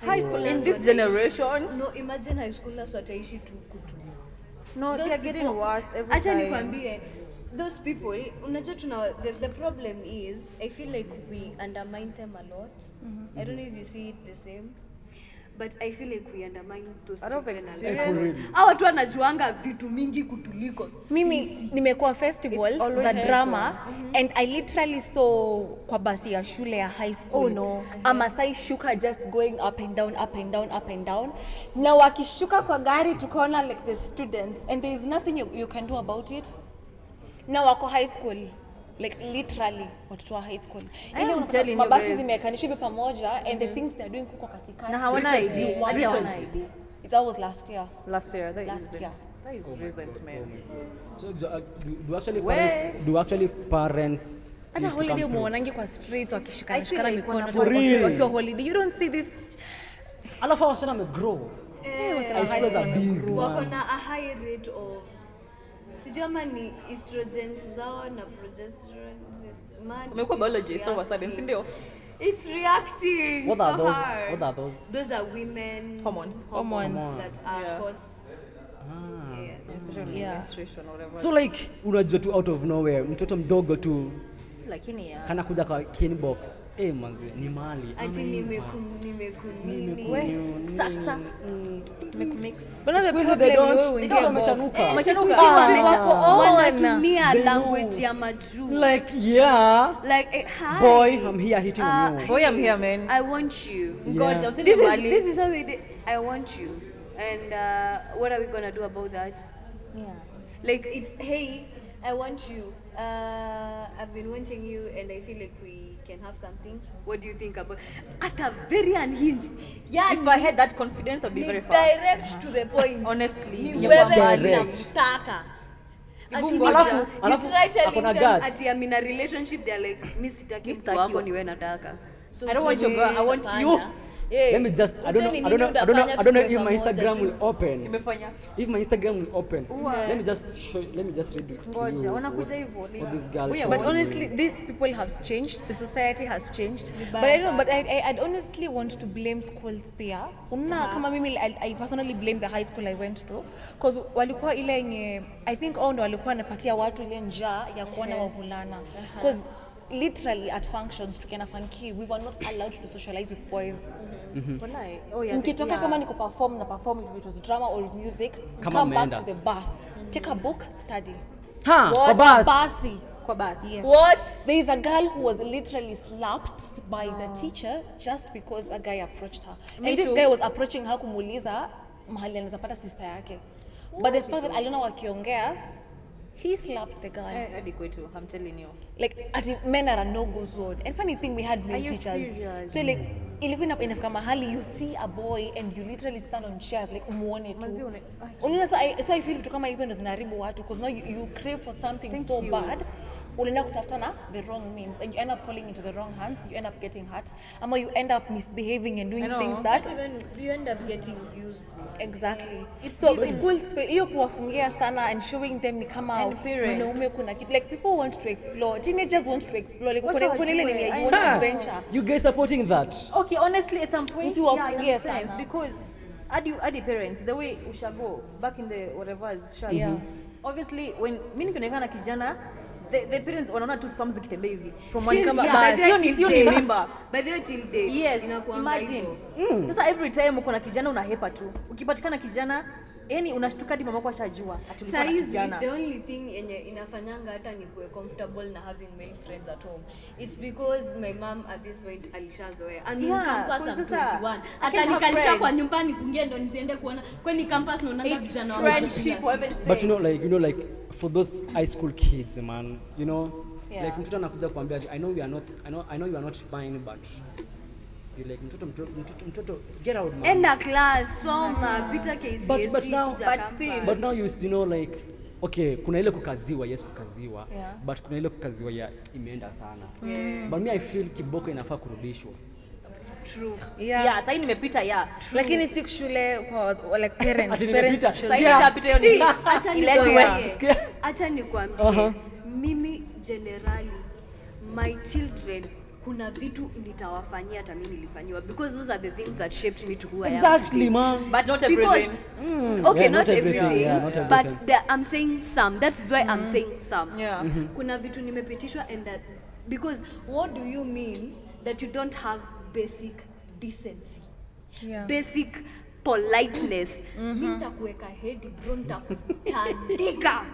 High school in this generation. No, imagine high schoolers wataishi tu kutu. No, Those they're getting people- worse every Acha time. nikwambie, those people, unajua the problem is, I feel like we undermine them a lot. I don't know if you see it the same. But I feel like we undermine those Out of children a experience. lot. For real. Hao watu wanajuanga vitu mingi kutuliko. Mimi nimekuwa festivals always za nice drama and I literally saw kwa basi ya shule ya high school. Oh, no. A Masai shuka just going up and down, up and down, up and down. Na wakishuka kwa gari tukaona like the students and there is nothing you can do about it. Na wako high school. Like literally watoto wa high school. I am telling you mabasi guys. zimekanishwa pamoja and the things they are doing kuko katikati. Na hawana Recently, ID. one Hadi hawana month. ID. That was last year. Last year, that Last isn't. year. That is recent, man. So do actually Where? parents Hata need to holiday come through? umeonangi kwa streets wakishikana I feel shikana like mikono wana- tu real. wakiwa holiday. You don't see this. Alafu hao wasichana wamegrow. High schoolers are big, Wako man. na a high rate of sijui ama ni estrogens zao na progesterone. Man, Umekuwa it is biologist all of a sudden, reacting. si ndio? It's reacting What so are those? hard. What are those? Those are women Hormones. Hormones. that are Yeah. cause. Ah. Yeah. Especially Yeah. menstruation or whatever. So like unajua tu out of nowhere mtoto mdogo tu Lakini ya. kana kuja kwa kinbox. Manzi ni mali. Ati nimekunini. We, sasa. Make mix. But not the Siku hizi problem they don't- wewe they uingie don't box. wamechanuka. Umechanuka? Wako on. Wanatumia They language know. ya majuu. Like yeah. Like hi. Boy, I'm here hitting on you. Boy, I'm here, man. I want you. Ngoja, Yeah. usini mbali. This is how we did. I want you. And what are we gonna do about that? Yeah. Like it's hey, I want you. I've been wanting you, and I feel like we can have something. What do you think about? At a very unhinged. Yeah. If I had that confidence, I'd be very far. Direct to the point. Honestly, Ni ni wewe direct. unamtaka. Ati Alafu- moja, alafu you try telling akona them guts. ati I'm in a relationship, they're like, mi sitaki mtu Sitaki wako wa- ni wewe nataka. So I don't want your girl, I want you. Yeah. Let me just I don't know if my Instagram will open. Nimefanya. If my Instagram will open. Let me just read it to Ngoja, you. wanakuja hivyo. What this girl We are told But one. me. honestly, these people have changed. The society has changed. But I don't know. But I'd honestly want to blame schools pia. Una kama mimi, I personally blame the high school I went to, because walikuwa ile yenye I think all ndo walikuwa wanapatia watu ile njaa ya kuona wavulana, because literally at functions tukienda funky we were not allowed to socialize with boys. Walai. Oh, yeah. Mkitoka yeah. kama niko perform if it was drama or music, Kama come back mmeenda. to the bus, take a book, study. Ha, kwa bus. Basi. Kwa basi. Yes. What? There is a girl who was literally slapped by the teacher just because a guy approached her. Me And this too. guy was approaching her kumuuliza mahali anaweza pata sister yake. But the fact that aliona wakiongea, he slapped the girl. Hadi kwetu, I'm telling you. Like men are a no-go zone. And funny thing, we had male Are you teachers. serious? So like ilikuwa inafika mahali you see a boy and you literally stand on chairs like umuone Manzi tu. une- Ai. Unaona, so I feel vitu kama hizo ndo zinaharibu watu, because now you crave for something Thank so you. bad, unaenda kutafuta na the wrong means and you end up falling into the wrong hands, you end up getting hurt, ama you end up misbehaving and doing I know. things that Even you end up getting used. exactly. It's So given. schools hiyo kuwafungia sana and showing them ni kama And parents. mwanaume kuna kitu, like people want to explore, teenagers want to explore, like Wacha kuna ile nini wajue. you want Ha, adventure. you guys supporting that? Okay, honestly, at some point, Mtu wa yeah, it kuongea makes sense sana. because adi parents, the way ushago back in the whatever is Yeah. obviously when mimi nikionekana kijana the parents wanaona tu spams zikitembea hivi from Till- one kama yeah, basi. hiyo ni mimba. By the way, till dates, Yes, inakuanga imagine. hivyo. Sasa every time uko na kijana unahepa tu. Ukipatikana kijana, yani unashtuka hadi mamako ashajua ati ulikuwa na Saizi, kijana. the only thing yenye inafanyanga hata ni kuwe comfortable na having male friends at home. It's because my mom at this point alishazoea. And Yeah, in campus kwa I'm sasa, 21. I can have Atanikalisha friends. kwa nyumba nifungie ndo nisiende kuona. Kwani campus naonanga It's vijana wa friendship, for heaven's But sake. you know like for those high school kids, man, you know, Yeah. like mtoto anakuja kuambia I know you are not mine, but you like mtoto get out, man. Enda class, soma, pita KCSE, But now- kuja but campus. still- But now you know like okay, kuna ile kukaziwa, yes kukaziwa, Yeah. but kuna ile kukaziwa ya imeenda sana. But me I feel kiboko inafaa kurudishwa. True. Yeah, sasa nimepita Lakini si shule kwa like parents Ati parents nimepita. should- Sasa Yeah. nishapita hiyo See, ni acha iletwe. nikwambie. Acha nikwambie. Uh-huh. Mimi generally my children kuna vitu nitawafanyia hata mimi nilifanyiwa because those are the things that shaped me to who I am Exactly, today. man. But not Because everything. okay, Yeah, not not everything, everything, yeah, not everything. but I'm saying some. That is why I'm saying some. Yeah. Kuna vitu nimepitishwa and that because what do you mean that you don't have basic decency? Yeah. Basic politeness. Mimi nitakuweka hedi bro, nitakutandika.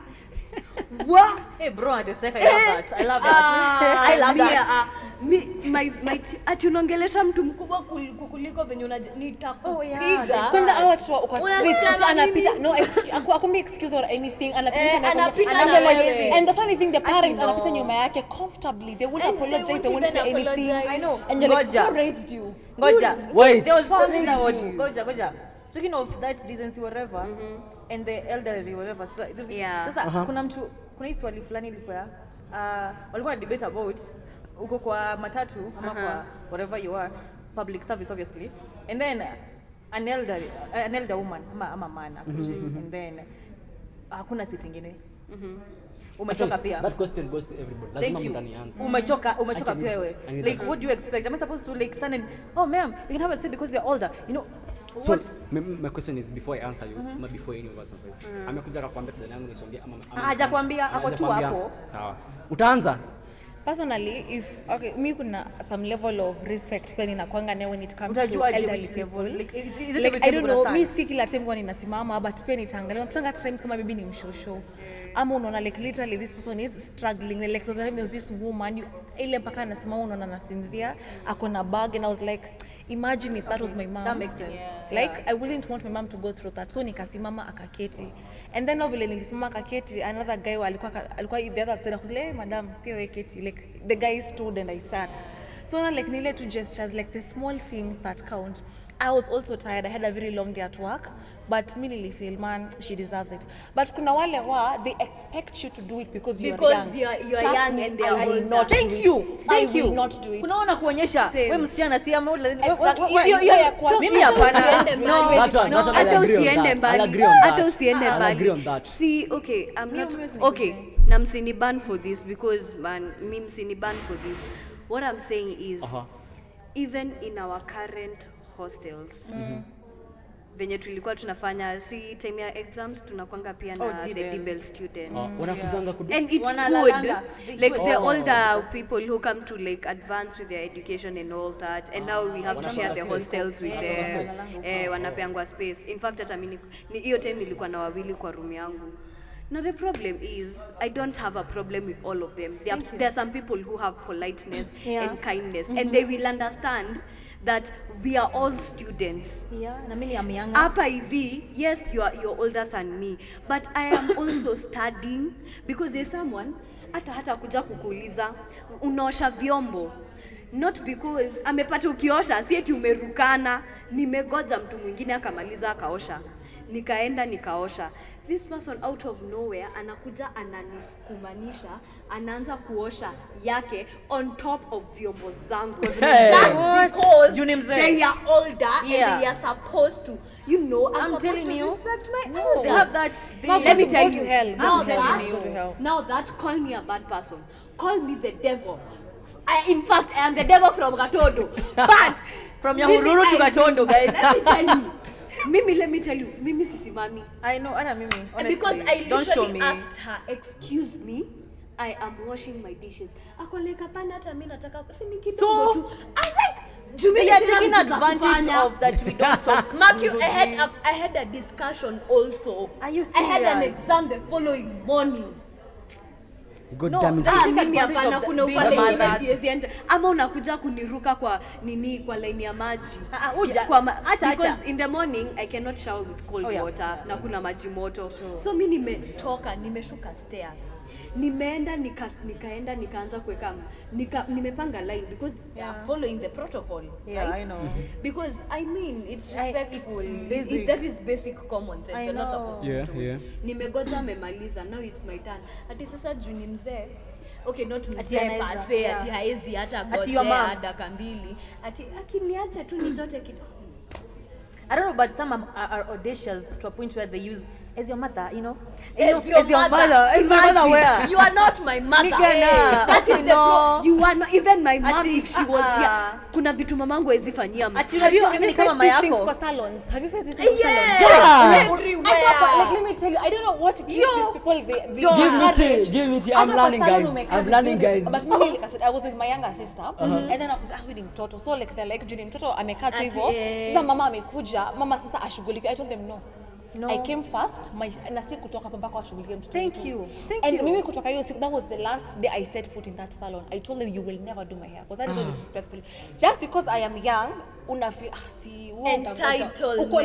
What? Hey bro, ateseka, I love that. I love that. I love that. Ati unaongelesha mtu mkubwa kukuliko venye nitakupiga. Kwanza hao watu kwa Unasikia street nini? anapita no akumbi excuse or anything anapita na anapita na anaangalia wewe. and the funny thing the parent no. anapita nyuma yake comfortably they won't And they apologize won't they won't even say anything apologize. I know. and you're like Ngoja. who raised you Ngoja. Wait. There was something Who that was raised you? Goja. Talking of that decency whatever and the elderly whatever. So, Yeah. Sasa kuna hii swali fulani ilikuwa walikuwa na debate about uko kwa matatu ama kwa whatever you are public service obviously and then an elder woman ama man actually and then hakuna seat ingine. Umechoka pia. That question goes to everybody. Lazima Thank you. mtanianza. Umechoka I pia wewe. need Like that. what do you expect? Am I supposed to like stand and oh ma'am, you can have a seat because you're older. You know So what? my question is before I answer you, not before any of us answer you. Amekuja akakwambia dada yangu nisongee ama Hajakwambia, ako tu hapo. Sawa. Utaanza? personally if okay mi kuna some level of respect pia ninakwanga nayo when it comes to Utajuaje elderly which people level? Like, is it like every I time don't kuna know stand? mi si kila time kwa ninasimama but pia nitaangalia unapanga times kama bibi ni mshosho ama unaona like literally this person is struggling like there was this woman ile mpaka anasimama unaona anasinzia ako na bag and I was like imagine if that was my mom. That makes sense. Like I wouldn't want my mom to go through that. So nikasimama akaketi. And then vile nilisimama akaketi, another guy alikuwa the other side, I was like, hey, madam, pia wewe keti. Like the guy stood and I sat. So now like nile two gestures, like the small things that count. I was also tired. I had a very long day at work. But me nilifeel, man, she deserves it. But kuna wale they expect you to do it because you're young. You're Trust young me, and they I are will older. not Thank do you. it. Thank I you. will not do it. Unaona kuonyesha Same. wewe msichana si ama Exactly. mimi hapana. Usiende No. mbali. That one, No, I'll hata agree on usiende that. mbali. I'll agree on Hata that. usiende I'll mbali. agree on that. See, okay, I'm not mimi okay. Na msini ban for this because man, me msini ban for this. What I'm saying is even in our current hostels venye tulikuwa tunafanya si time ya exams tunakwanga pia na the D-Bell. D-Bell students. Wanakuzanga kudu. And it's Wanalalanga. good, like the older people who come to like advance with their education and all that, and now we have to share the hostels with them. Wanapeangwa space. In fact, hata mimi hiyo time nilikuwa na wawili kwa room yangu. Now the problem is I don't have a problem with all of them. There are some people who have politeness and kindness, and they will understand that we are all students. Yeah, na mimi am young. Hapa hivi, yes, you're older than me, but I am also studying because there's someone hata kuja kukuuliza unaosha vyombo, not because amepata ukiosha si eti umerukana. Nimegoja mtu mwingine akamaliza akaosha, nikaenda nikaosha. This person out of nowhere anakuja ananisukumanisha, anaanza kuosha yake on top of vyombo zangu. Just because Juni mzee. they are older Yeah. and they are supposed to, you know, I'm supposed telling to you. respect my They elders. have that How Let me to tell go you, to hell. now Go to hell. that, Go to hell. now that, call me a bad person. Call me the devil. In fact, I am the devil from Gatondo. But from Nyahururu to Gatondo, guys. Let me tell you, mimi sisimami. I know, ana mimi. Honestly, Because I don't show literally me. asked her, excuse me, I am washing my dishes. Ako like hapana hata mimi nataka si ni kidogo tu. I'm like We are taking advantage of that we don't talk. Mark you, I had a discussion also. Are you I had an serious? exam the following morning. God No, damn it. that- Mimi hapana kuna being ufanye a ingine mother. siwezi enter. Ama unakuja kuniruka kwa nini kwa line ya maji. Acha. Because in the morning I cannot shower with cold water na kuna maji moto. So mimi nimetoka, nimeshuka stairs. Nimeenda nikaenda nikaanza kuweka nimepanga line because they are following the protocol. Yeah, right? I know. Because I mean it's respectful. basic. That is basic common sense. I You're not know. supposed to. Yeah. Nimegoja amemaliza, now it's my turn. Ati sasa juu ni mzee. Okay, not Ati mzee anaweza, pase, yeah. ati haezi hata Ati your gojea mom. dakika mbili. Ati akiniacha tu nijote kidogo. I don't know, but some are audacious to a point where they use as your mother, you know. As your mother. As my mother Imagine, where? you are not my mother. Nigga, That is the no. You are not even my mom Ati, if she was here. Kuna vitu mamangu hawezi fanyia mtu. Ati unajua mimi ni kama mama These things yako. for salons. Have you faced these things for salons? Yeah. Everywhere. Like, let me tell you, I don't know what gives these people the Give me tea. I'm learning, guys. I'm learning, guys. But mimi, like I said, I was with my younger sister, and then I was huyu ni mtoto. So like they're like, juu ni mtoto amekaa tu hivyo. Sasa mama amekuja, mama sasa ashughulike. I told them no. I came first, na si kutoka hapa mpaka washughulikie mtoto. Thank you. And mimi kutoka hiyo siku, that was the last day I set foot in that salon. I told them you will never do my hair because that is so disrespectful. Just because I am young, una feel si Entitled. uko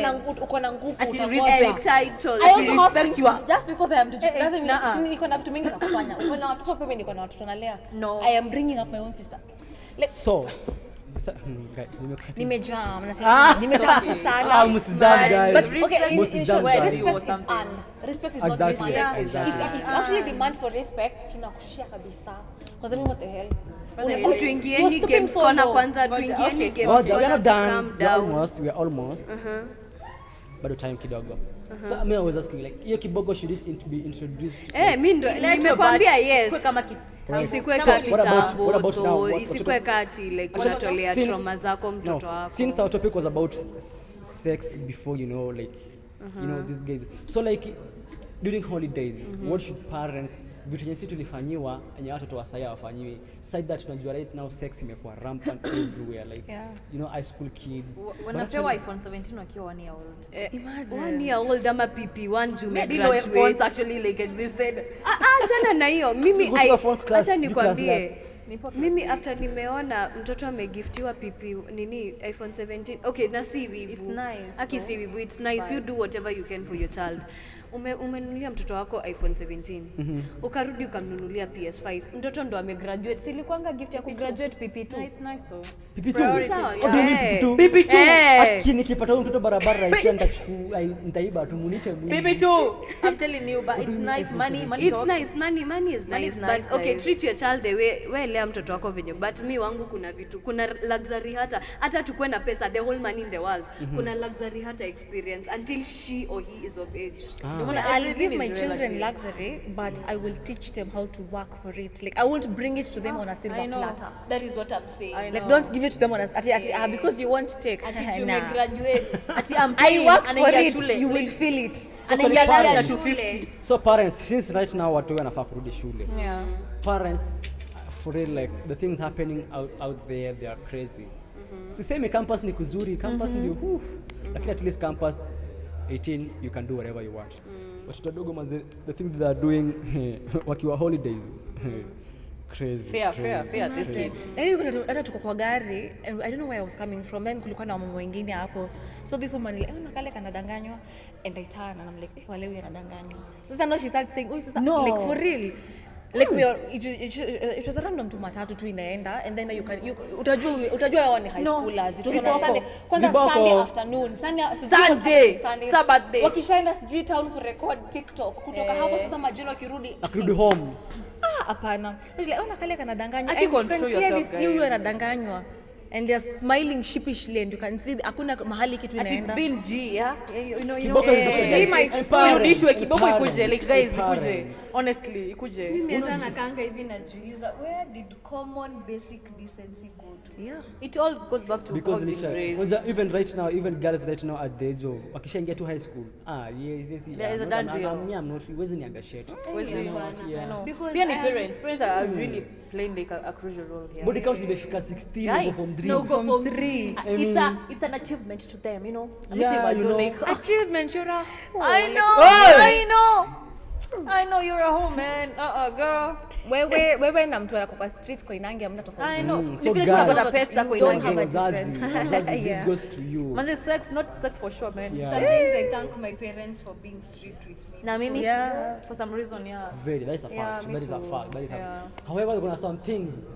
na nguvu. Ati utangoja. Entitled. I also have respect you. just because I am doesn't mean nah. niko na vitu mingi za kufanya. Uko na watoto pia niko na watoto nalea. No. I am bringing up my own sister. Like So, nimejam nasema nimejam sana. msijam, guys. But okay, in Msijam, short, guys. respect is earned. Respect is not Exactly, demanded. exactly. If you actually demand for respect, tunakushia kabisa. Because I mean, what the hell? Tuingieni game corner kwanza, tuingieni game We are corner not to done. calm We are down. almost. Bado time kidogo. So I was asking like, hiyo kibogo should it be introduced to Mimi ndo nimekwambia yes. Kwa kama Isikwe So, kati what about now? tambo, What- isikwe kati like unatolea trauma zako mtoto wako. Since our topic was about sex before, you know, like, you know, these guys. So like, during holidays, what should parents, vitu yenye sisi tulifanyiwa, yenye watoto wa sasa wafanyiwe. Side that tunajua right now sex imekuwa rampant everywhere, like, you know, high school kids. wanapewa iPhone 17 wakiwa 1 year old. Imagine. 1 year old ama PP1 juu I didn't know phones graduate. actually like existed. Achana na hiyo. Mimi Go to the phone class, acha you nikwambie. Nipo Mimi after nimeona mtoto amegiftiwa PP nini iPhone 17. Okay, na si wivu. It's nice, Aki si wivu. It's nice. You do whatever you can for your child. Umenunulia mtoto wako iPhone 17. Ukarudi ukamnunulia PS5. Mtoto ndo amegraduate. Silikuanga gift ya kugraduate PP2. It's nice though. PP2. Sawa, What do you need yeah. PP2? PP2. Aki nikipata huyu mtoto barabara isio nitaiba tu munite mimi. PP2. I'm telling you, but it's nice. Money It's talks. nice. Money is nice. is But nice, okay, guys. treat your child the way lea mtoto wako venye. But mi wangu kuna vitu. Kuna luxury hata tukue na pesa, the whole money in the world. Kuna luxury hata experience until she or he is of age. I'll give my children luxury, but I will teach them how to work for it. Like I won't bring it to them on a silver I know. platter. That is what I'm saying. Like don't give it to them on a because you won't take. Ati Nah. graduate. Ati I'm I paying, worked for anaingia it. shule. You will feel it. Anaingia parents- labda 250. So parents, since right now watu wanafaa kurudi shule. Yeah. Parents, for real, like the things happening out there, they are crazy. Sisemi campus ni kuzuri, campus ndio lakini at least campus 18 you can do whatever you want. Watoto wadogo maze, the things they are doing wakiwa holidays. Crazy. Fair. This kids. Yaani hata tuko kwa gari and I don't know where I was coming from, then kulikuwa na mama wengine hapo, so this woman like nakale kanadanganywa and I turn and I'm like wale huyu anadanganywa. Sasa now she started saying sasa No. like for real like we are it was a random tu matatu tu inaenda and then you utajua wao ni high No. schoolers. It was on Viboko. a Sunday, kwanza Viboko. Sunday afternoon Sunday, Sabbath day. wakishaenda sijui town kurecord TikTok kutoka hapo sasa majilo akirudi Akirudi hapana. hapana. Like ona kale kanadanganywa. Aki control yourself, guys. Huyu anadanganywa. and they're smiling sheepishly and you can see hakuna mahali kitu At it's inaenda. been G, yeah? You know. Kiboko is She might Irudishwe kiboko ikuje, like guys, ikuje. Parents. Honestly, ikuje. Mimi hata nakanga hivi najiuliza, where did common basic decency go to? Yeah. It all goes back to Because how being literally, raised. even right now, even girls right now at the age of wakishaingia to high school, yes, There is a done deal. I'm not huwezi negotiate. I know. Because Pia ni parents. Parents are really playing like a crucial role here. Body count imefika 16 Right. uko from 3. No, go from 3. It's an achievement to them, you know. Yeah, you know. Like, Achievement, you're a I know, Hey! I know you're a home man. Girl. wewe na mtu wako kwa streets kwa inangi amna tofauti. I know. So Ni vile guys, tunakuwa na pesa kwa don't inangi. have a Wazazi, difference. this Yeah. goes to you. Manze, sex, not sex for sure, man. Yeah. Sometimes I thank my parents for being strict with me. Na mimi, Yeah. for some reason, yeah. Very, that is a fact. Yeah, me That is a too. fact. That is Yeah. a However, kuna some things.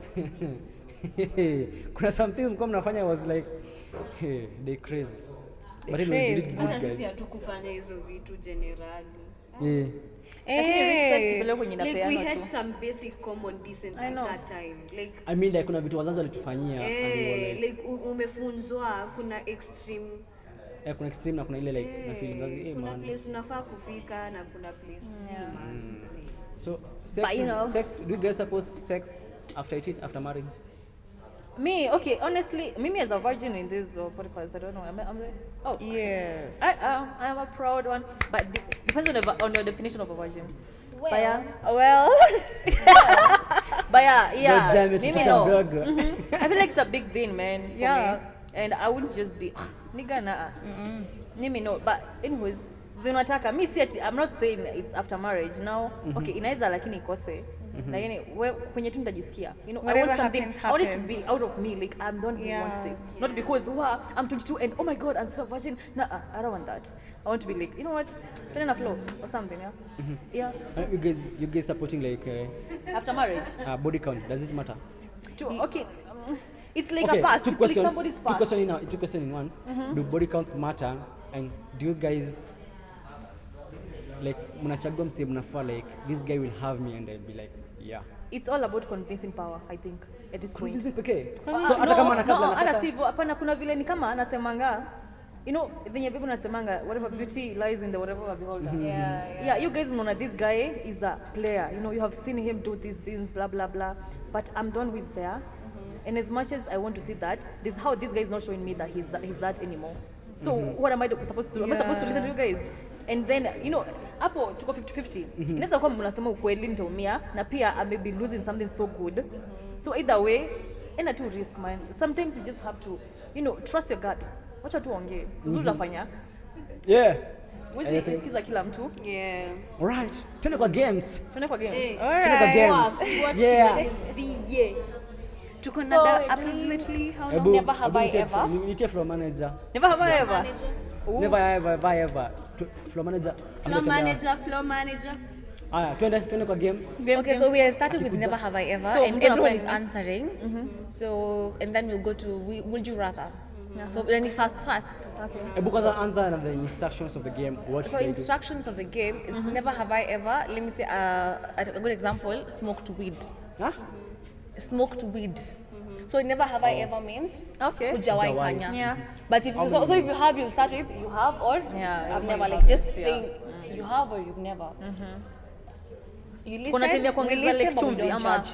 Kuna some things mko mnafanya was like, hey, they crazy. But anyways, you crazy. did Hata good, sisi guys. hatukufanya hizo vitu generali. Yeah. Lakini respect pale kwenye Like we inapeana had tu. some basic common decency I at know. that time. Like I mean, like kuna vitu wazazi walitufanyia and they were like, like umefunzwa kuna extreme kuna extreme na kuna ile like na feeling wazi, kuna man. place unafaa kufika na kuna place si man. So sex, But, you know. sex. Do you guys suppose sex after 18, after marriage? Me, okay, honestly, Mimi as a virgin in this podcast, I don't know. Oh, Yes. I am a proud one, but depends on your definition of a virgin. Well. But yeah, God damn it, Mimi Tita no. Mdogo. I feel like it's a big thing, man. For Yeah. me. And I wouldn't just be nigga na. Mimi no, but anyways, vinataka mi si ati, I'm not saying it's after marriage now. Okay, inaweza lakini ikose. Lakini kwenye tu nitajisikia. You know, I Whatever want something, happens, I want it to happens. be out of me, like I'm the one who Yeah. wants this. Not because wow, I'm 22 and oh my god, I'm still a virgin. Nah, I don't want that. I want to be like, you know what? Turn a flow or something, yeah. Yeah. You guys supporting like After marriage. body count? Does it matter? Okay. It's like Okay, a past. two It's questions. like somebody's Two past. questions in two questions in once. Do body counts matter? And do you guys like mnachagua mse mnafaa like this guy will have me and I'll be like yeah. It's all about convincing power, I think, at this point. Convincing pekee. So hata kama anakabla hata anataka sivyo, hapana, kuna vile ni kama anasemanga, you know, venye bibi nasemanga, whatever beauty lies in the whatever of the beholder. Yeah, you guys know this guy is a player. You know, you have seen him do these things, blah blah blah. But I'm the one who is there, and as much as I want to see that, this is how this guy is not showing me that he's that anymore. So what am I supposed to do? Am I supposed to listen to you guys? And then, you know, hapo tuko 50-50. Inaweza kuwa mnasema ukweli nitaumia na pia I may be losing something so good. So either way, enda tu risk, man. Sometimes you just have to, you know, trust your gut. Wacha tu ongee. Uzuri utafanya. yeah. Wezi sikiza kila mtu. Yeah. Alright. Tuende kwa games. Tuende kwa games. Tuende kwa games. What Yeah. yeah. Tuko na So, approximately how long? Ebu, Never have I ever. Nitie floor manager. Never have I ever. Never ever. Floor manager. Floor manager. Aya, tuende kwa game. Okay, so we are starting with never have I ever, So, and mtu everyone anafanya is nini? answering. So, and then we'll go to would you rather. So, then fast. Ebu kwanza anza na the instructions of the game. What So, should I do? instructions of the game is never have I ever. Let me say a good example: smoked weed. Huh? Smoked weed. So, never have I ever means Okay. hujawahi Hujawahi. fanya. Yeah. But if you so if you have, you'll start with you have or Yeah, I've you never. have Like just it, yeah. saying you have or you've never. You listen. Kuna tembea we kuongeza listen, like but we chumvi don't ama judge.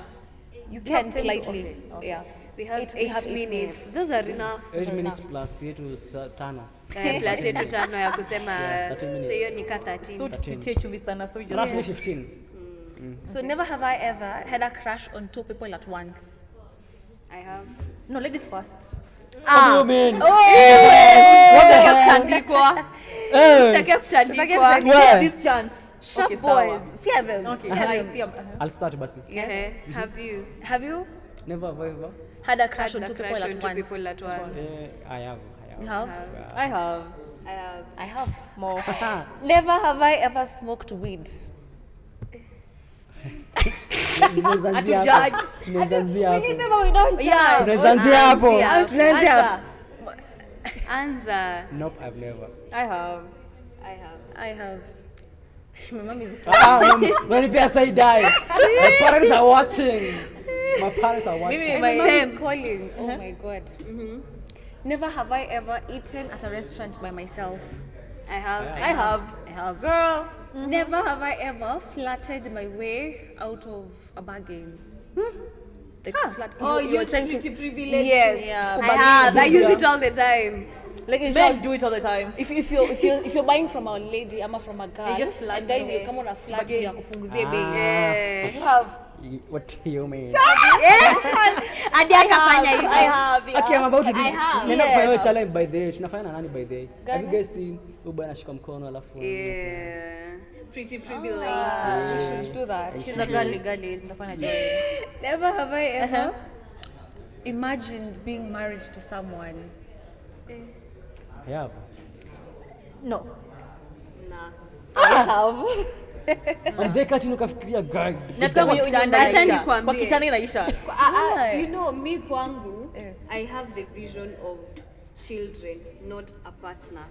You can tell me- slightly. okay. Yeah. We have It 8 have 8 minutes. Those are enough. 8 minutes plus yetu tano. Plus yetu tano ya kusema 30 minutes. so hiyo ni ka 13. so tusitie chumvi sana, so you just Roughly 15. So never have I ever had a crush on 2 people at once. I have. no, ladies first. What do you mean? Kutandikwa. Sitaki kutandikwa. Where? This chance. Sharp Okay, boys. sawa. Fear them. Okay, Fear I them. fear. I'll start basi. Have you Have you Never ever. had a crush had on a 2 people crush on at 2 once? people at once? I have. You have? I have I have. I have. more. Never have I ever smoked weed. Tunaanzia hapo. judge. Tunaanzia hapo. Never, we don't judge. Yeah. Tunaanzia hapo. Tunaanzia hapo. Answer. Nope, I've never. I have. I have. I have. My mom is Unanipea side eye. The parents are watching. My parents are watching. Maybe And my my mom same. is calling. Oh my god. Never have I ever eaten at a restaurant by myself. I have. I have. Girl. Never have I ever flirted my way out of a bargain. Like flirt. Oh, you're trying pretty privileged. Yes. Yeah. to I bargain. have. I use it all the time. Like in Men short, do it all the time. if you're buying from a lady ama from a girl, just flirt and then me. you come on a flirt Bargain. ya kupunguzie bei. Yeah. You have What do you mean? Hadi akafanya hivyo. I have. Yeah. Okay, I'm about to do. I have. Nenda Yes. kufanya hiyo challenge by the way. Tunafanya na nani by the way? Have Gani? you guys seen huyu bwana anashika mkono alafu Yeah. Pretty privileged. you should do that. She's a girly. Nitafanya joy. Never have I ever imagined being married to someone. I have. No. Nah. I have. Mzee kaa chini ukafikiria guy. Nataka kwa kitanda Acha inaisha. nikwambie. Kwa kitanda inaisha. You know, me kwangu, I have the vision of children, not a partner.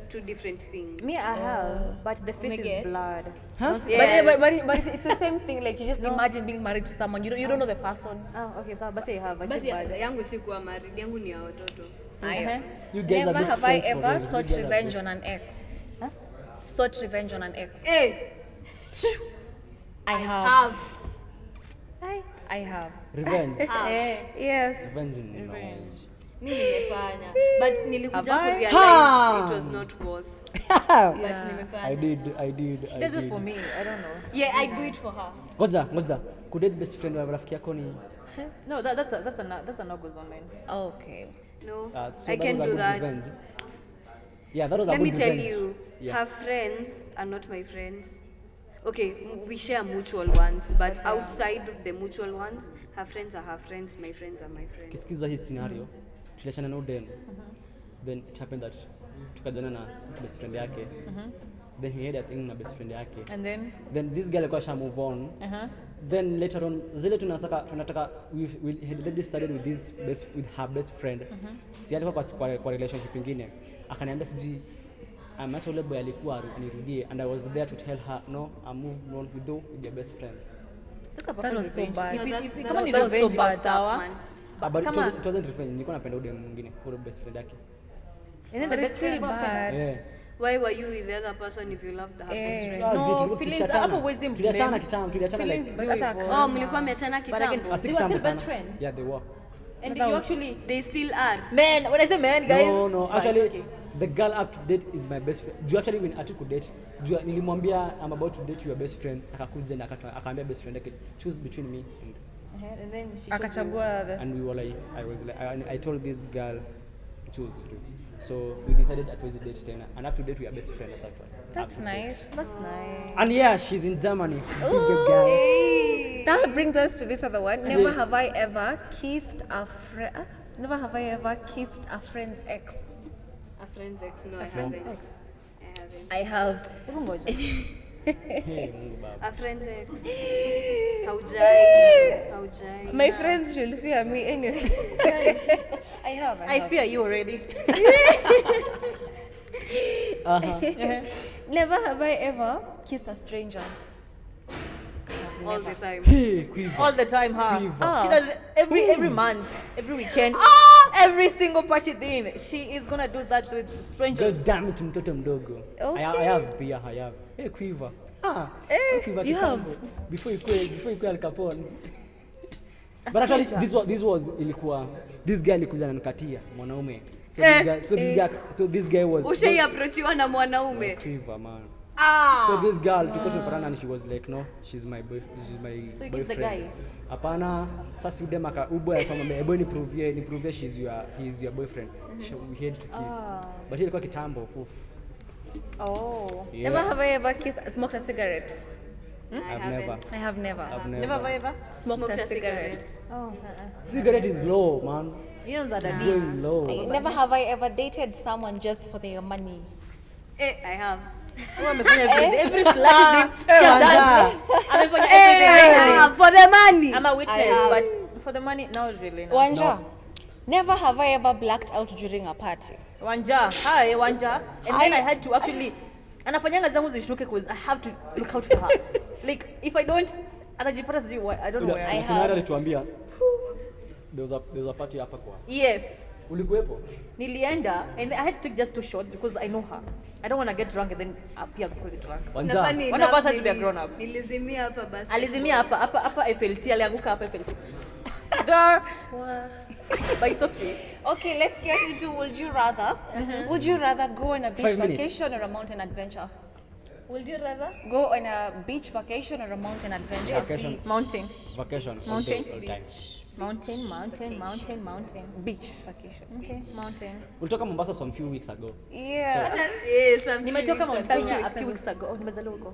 Two different things. Me, I have, but the face Niggas. is blurred. Huh? Yeah. But it's the same thing. Like you just imagine being married to someone. You don't know the person. Oh, okay, so basi I have. I But feel bad. yangu si kuwa married, yangu ni ya watoto. You guys Never are best have I friends for ever real. sought You guys are revenge best- on an ex. Sought revenge on an ex. Hey, I have. have. I have. Revenge. Eh, Yes. Revenge no. revenge. Mimi nimefanya. But nilikuja Have I? kurealize it was not worth. But I nimefanya. did. She does it for me. I don't know. Yeah, I do it for her. Ngoja. Kudate best friend wa rafiki yako ni No, that's a no-go zone, man. Okay. No, so I that can was a do good that. revenge. Yeah, that was a Let good me tell revenge. you, Yeah. her friends are not my friends. Okay, we share mutual ones, but outside the mutual ones, her friends are her friends, my friends are my friends. Kisikiza hii scenario. Tuliachana na Uden. Then it happened that tukajana na best friend yake. Then he had a thing na best friend yake. And then, Then this girl alikuwa sha move on. Then later on zile tunataka we had already started with her best friend. Si alikuwa kwa relationship nyingine. Akaniambia siji amacha ule boy alikuwa anirudie and I was there to tell her no, I moved on with your best friend. that's a That fucking was so revenge. bad. If No, it's- that's- kama ni that was so revenge, bad. sawa. Man. But Kama- it wasn't revenge. Nilikuwa napenda ule mwingine, ule best friend yake. And then But the it's best friend still alikuwa anapenda. bad. Yeah. Why were you with the other person if you loved her best friend? Ah, No, zi, tulikuwa feelings tuliachana. hapo huwezi Tuliachana blame. kitambo, tuliachana like Feelings But do hata evolve. kama- Oh, mlikuwa mmeachana But again, kitambo. si they were kitambo still best sana. friends. Yeah, they were. And That you was- actually, They still are. man, when I say man, guys. No, but actually okay. the girl up to date is my best friend. Juu actually when atu date, juu nilimwambia I'm about to date your best friend, akakuja na akaambia best friend yake choose between me And then she chose you. Akachagua the and we were like I told this girl choose you. So we decided that we date tena and up to date we are best friends actually. That's nice. That's nice. And yeah, she's in Germany. Big up girl. That brings us to this other one. Never Yeah. have I ever kissed a friend. Never have I ever kissed a friend's ex. A friend's ex. No, I friend's haven't. ex. I haven't. I have. Hebu ngoja. Hey, Mungu baba. A friend's ex. Haujai. My friends should fear me anyway. I have. I fear you already. Never have I ever kissed a stranger. All the time. Hey, quiver. All the time, huh? Quiver. She does it every month, every weekend, every single party thing. She is gonna do that with God strangers. damn it, mtoto mdogo. Okay. I have pia, I have. Hey, quiver. Quiver you kitambo. Before you Al Capone. But actually this was ilikuwa this guy alikuja ananikatia mwanaume. So this guy was Ushai approachiwa na mwanaume. quiver man. So this girl tulikuwa tumepatana and she was like no, she's my boyfriend. So he's the guy. Hapana, sasa yule maka uboy akamwambia boy niprove he's your boyfriend. So we had to kiss. But ilikuwa kitambo. Oh. Yeah. Never have I ever smoked a cigarette. I've never. I have never. Never have I ever? Smoked a cigarette. Oh. Cigarette is low, man. You know that I did. Going low. Never have I ever dated someone just for their money. I have. Oh, amefanya every slutty thing. She has done. Amefanya I everything. have. For the money. I'm a witness, but for the money, no, really. No. Wanja. Never have I ever blacked out during a party. Wanja, hi Wanja, and then I had to actually, anafanyanga zangu zishuke because I have to look out for her. Like if I don't, Anajipata sijui I don't know where. I Scenario have. alituambia there was a party hapa kwa. Yes. Ulikuwepo? Nilienda and I had to take just 2 shots because I know her. I don't want to get drunk and then appear really drunk. Wanja. One of us had to be a grown up. Nilizimia hapa basi. Alizimia hapa FLT, alianguka hapa FLT. Girl. But it's okay. Okay, let's get into would you rather. Would you rather go on a beach 5 minutes. vacation or a mountain adventure? Would you rather go on a beach vacation or a mountain adventure? Vacation. Mountain. Vacation. Mountain. All time. Mountain. Beach vacation. Okay, mountain. Ulitoka Mombasa some few weeks ago. Yeah. Yes, I'm Nimetoka Mount Some Kenya a weeks few ago. weeks ago. Nimezaliwa huko.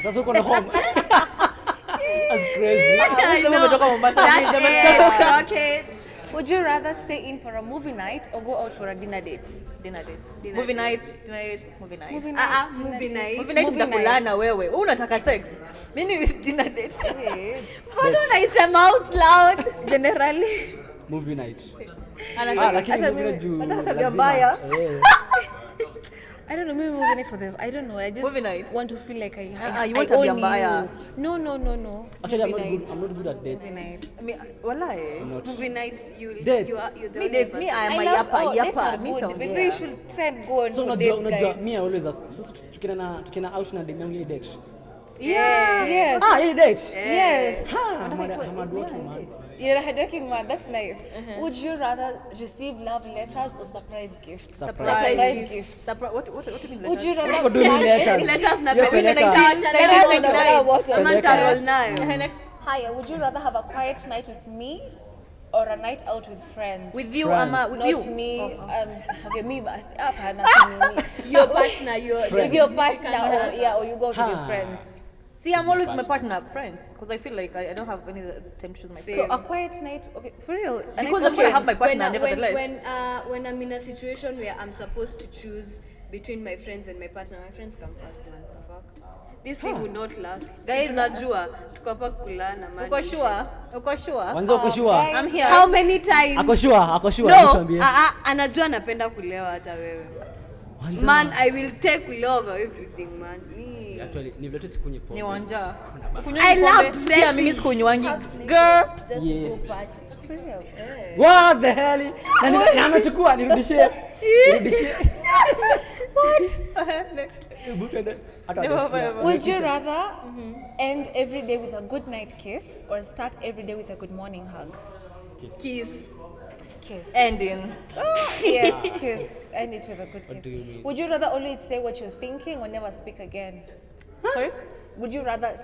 Sasa uko na home. That's crazy. I Sema know. umetoka Mombasa. That is rocket. Would you rather stay in for a movie night or go out for a dinner date? Dinner date. Dinner Movie date. night, dinner date, movie night. Movie Movie night. Movie night Movie utakulana wewe. Wewe unataka sex. Mimi ni dinner date. Yeah. Mbona unaisema out loud? Generally. Movie night. Anataka Lakini hata movie mimi- night juu. hata tabia lazima. mbaya. I don't know, maybe movie night for them. I don't know. I just Movie night. want to feel like I you I want to be a own buyer. you. No. Actually, I'm Movie not good at dates. Movie night. Walai. Not. Movie night, you're Dates. the Me only dates, me person. I am I a love yapa. dates are Me good. too. Maybe you should try and go on So for dates, unajua guys. me I always ask. Sasa tukienda out na date yangu ni date. Yes. Hii date. Yes. I'm a working man. You're a hardworking man. That's nice. Would you rather receive love letters or surprise gifts? Surprise. gifts. What do you mean? Would you rather What do you mean letters? Letters na Hiyo peleka. peleka. Letters na peleka what? Ama Peleka. ntarol nayo. Next. Higher, would you rather have a quiet night with me or a night out with friends? With you, Friends. ama with Not you. me. Okay, me, but hapana, si me. Your partner, With your partner, or you go with your Ha. friends. See, I'm always with my partner, friends, because I feel like I don't have any time to choose my friends. So a quiet night, okay, for real. a night Because with I'm gonna have friends. my partner, nevertheless. When I'm in a situation where I'm supposed to choose between my friends and my partner, my friends come first, man. The fuck? This thing will not last. Guys, najua tuko hapa kulana man. Uko sure? Uko sure? Wanza uko sure? guys. I'm here. How many times? Ako sure. No, Tuambie. anajua napenda kulewa hata wewe. Man, I will take kulewa over everything, man. Ni- Actually, ni vile tu sikunywi pombe. Ni wanja. I love Pia mimi sikunywangi. Girl. Yeah. For real. What the hell? Na amechukua nirudishie. Hebu twende. Hata hajasikia. Would you rather end every day with a good night kiss or start every day with a good morning hug? Kiss. Kiss. Ending. Yes, kiss. End it with a good kiss. do you mean? Would you rather always say what you're thinking or never speak again? Sorry? Would you rather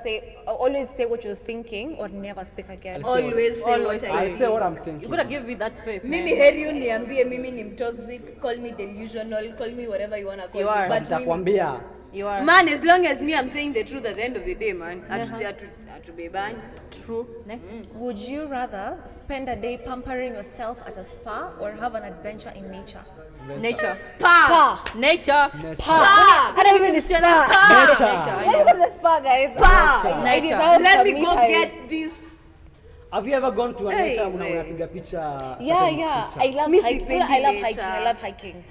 always say what you're thinking or never speak again? Always say Always what say. I I'll say what I'm thinking. You gotta give me that space. Mimi man. heri uniambie mimi ni toxic, call me delusional, call me whatever you wanna call You me. are. But mimi, Nitakwambia. You are man, as long as me I'm saying the truth at the end of the day, man. Hatubebani. true. Next. Would you rather spend a day pampering yourself at a spa or have an adventure in nature? Nature. Pa. Nature. Pa. I don't even understand. Nature. Why you go to the spa, guys? Spa. I Nature. deserve Let some me me go time. get this. Have you ever gone to a Hey, nature hey. unapiga picha? Yeah, certain yeah. picture? I love Mi hiking. sipendi I love nature. hiking. I love hiking.